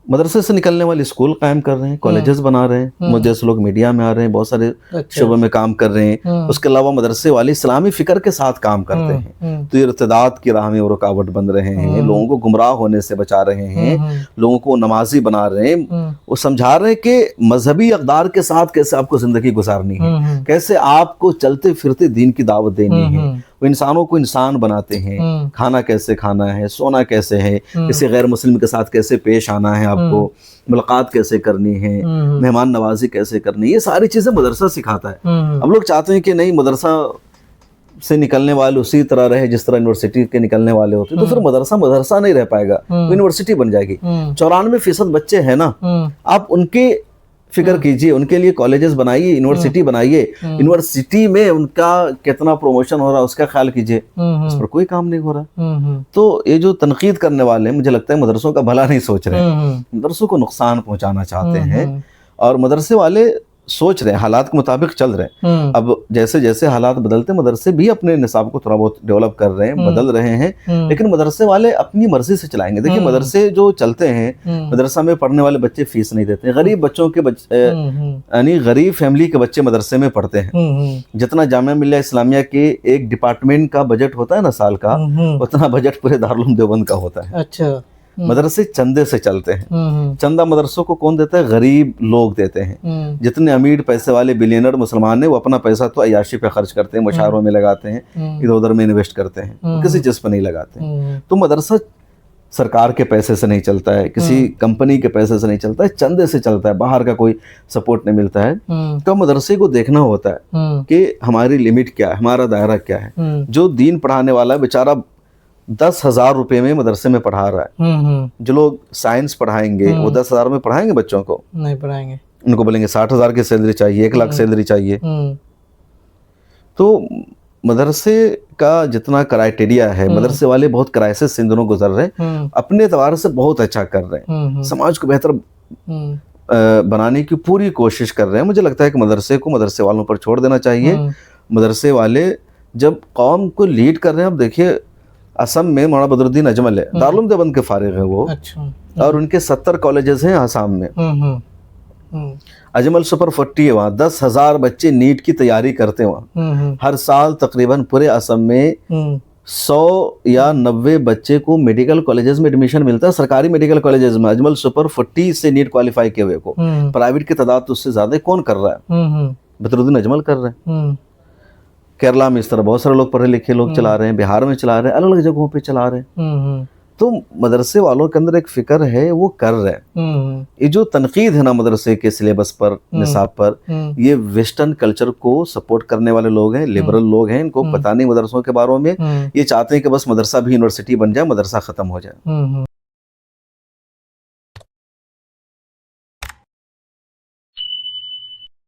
मदरसे से निकलने वाले स्कूल कायम कर रहे हैं, कॉलेजेस बना रहे हैं, मुझे जैसे लोग मीडिया में आ रहे हैं, बहुत सारे शोबे में काम कर रहे हैं। उसके अलावा मदरसे वाले इस्लामी फिक्र के साथ काम करते हैं, तो इर्तिदाद की राह में वो रुकावट बन रहे हैं, लोगों को गुमराह होने से बचा रहे हैं, लोगों को नमाजी बना रहे हैं। वो समझा रहे हैं कि मजहबी अक़दार के साथ कैसे आपको जिंदगी गुजारनी है, कैसे आपको चलते फिरते दीन की दावत देनी है। वो इंसानों को इंसान बनाते हैं, खाना कैसे खाना है, सोना कैसे है, किसी गैर मुस्लिम के साथ कैसे पेश आना है, आपको मुलाकात कैसे करनी है, मेहमान नवाजी कैसे करनी है, ये सारी चीजें मदरसा सिखाता है। अब लोग चाहते हैं कि नहीं, मदरसा से निकलने वाले उसी तरह रहे जिस तरह यूनिवर्सिटी के निकलने वाले होते, तो फिर मदरसा मदरसा नहीं रह पाएगा, यूनिवर्सिटी बन जाएगी। 94% बच्चे हैं ना, आप उनके फिक्र कीजिए, उनके लिए कॉलेजेस बनाइए, यूनिवर्सिटी बनाइए, यूनिवर्सिटी में उनका कितना प्रमोशन हो रहा है उसका ख्याल कीजिए, उस पर कोई काम नहीं हो रहा। तो ये जो तनकीद करने वाले हैं, मुझे लगता है मदरसों का भला नहीं सोच रहे हैं, मदरसों को नुकसान पहुंचाना चाहते हैं। और मदरसे वाले सोच रहे हैं, हालात के मुताबिक चल रहे हैं। अब जैसे जैसे हालात बदलते, मदरसे भी अपने निसाब को थोड़ा बहुत डेवलप कर रहे हैं, बदल रहे हैं, लेकिन मदरसे वाले अपनी मर्जी से चलाएंगे। देखिए, मदरसे जो चलते हैं, मदरसा में पढ़ने वाले बच्चे फीस नहीं देते, गरीब बच्चों के बच्चे, यानी गरीब फैमिली के बच्चे मदरसे में पढ़ते हैं। जितना जामिया मिल्लिया इस्लामिया के एक डिपार्टमेंट का बजट होता है ना साल का, उतना बजट पूरे दारुल उलूम देवबंद का होता है। अच्छा। मदरसे चंदे से चलते हैं। चंदा मदरसों को कौन देता है? गरीब लोग देते हैं। जितने अमीर पैसे वाले बिलियनर मुसलमान हैं, वो अपना पैसा तो अय्याशी पे खर्च करते हैं, मुशायरों में लगाते हैं, इधर उधर में इन्वेस्ट करते हैं, किसी चीज पर नहीं लगाते। तो मदरसा सरकार के पैसे से नहीं चलता है, किसी कंपनी के पैसे से नहीं चलता है, चंदे से चलता है, बाहर का कोई सपोर्ट नहीं मिलता है। तो मदरसे को देखना होता है कि हमारी लिमिट क्या है, हमारा दायरा क्या है। जो दीन पढ़ाने वाला बेचारा 10,000 रुपए में मदरसे में पढ़ा रहा है, जो लोग साइंस पढ़ाएंगे वो 10,000 में पढ़ाएंगे बच्चों को? नहीं पढ़ाएंगे। उनको बोलेंगे 60,000 की सैलरी चाहिए, 1 लाख सैलरी चाहिए। तो मदरसे का जितना क्राइटेरिया है, मदरसे वाले बहुत क्राइसिस से इन दोनों गुजर रहे हैं, अपने एतबार से बहुत अच्छा कर रहे हैं, समाज को बेहतर बनाने की पूरी कोशिश कर रहे हैं। मुझे लगता है कि मदरसे को मदरसे वालों पर छोड़ देना चाहिए। मदरसे वाले जब कौम को लीड कर रहे हैं, अब देखिए असम में मौलाना बदरुद्दीन अजमल है, दारुल उलूम देवबंद के फारिग है वो। अच्छा। और उनके 70 कॉलेजेस हैं आसाम में। अजमल सुपर 40 है वहाँ, 10,000 बच्चे नीट की तैयारी करते हैं वहाँ। हर साल तकरीबन पूरे असम में 100 या 90 बच्चे को मेडिकल कॉलेजेस में एडमिशन मिलता है, सरकारी मेडिकल कॉलेजेस में। अजमल सुपर 40 से नीट क्वालिफाई किए हुए को, प्राइवेट की तादाद तो उससे ज्यादा। कौन कर रहा है? बदरुद्दीन अजमल कर रहे हैं। केरला में इस तरह बहुत सारे लोग पढ़े लिखे लोग चला रहे हैं, बिहार में चला रहे हैं, अलग अलग जगहों पे चला रहे हैं। तो मदरसे वालों के अंदर एक फिक्र है, वो कर रहे हैं। ये जो तनकीद है ना मदरसे के सिलेबस पर, निसाब पर, ये वेस्टर्न कल्चर को सपोर्ट करने वाले लोग हैं, लिबरल लोग हैं, इनको पता नहीं मदरसों के बारे में। ये चाहते हैं कि बस मदरसा भी यूनिवर्सिटी बन जाए, मदरसा खत्म हो जाए।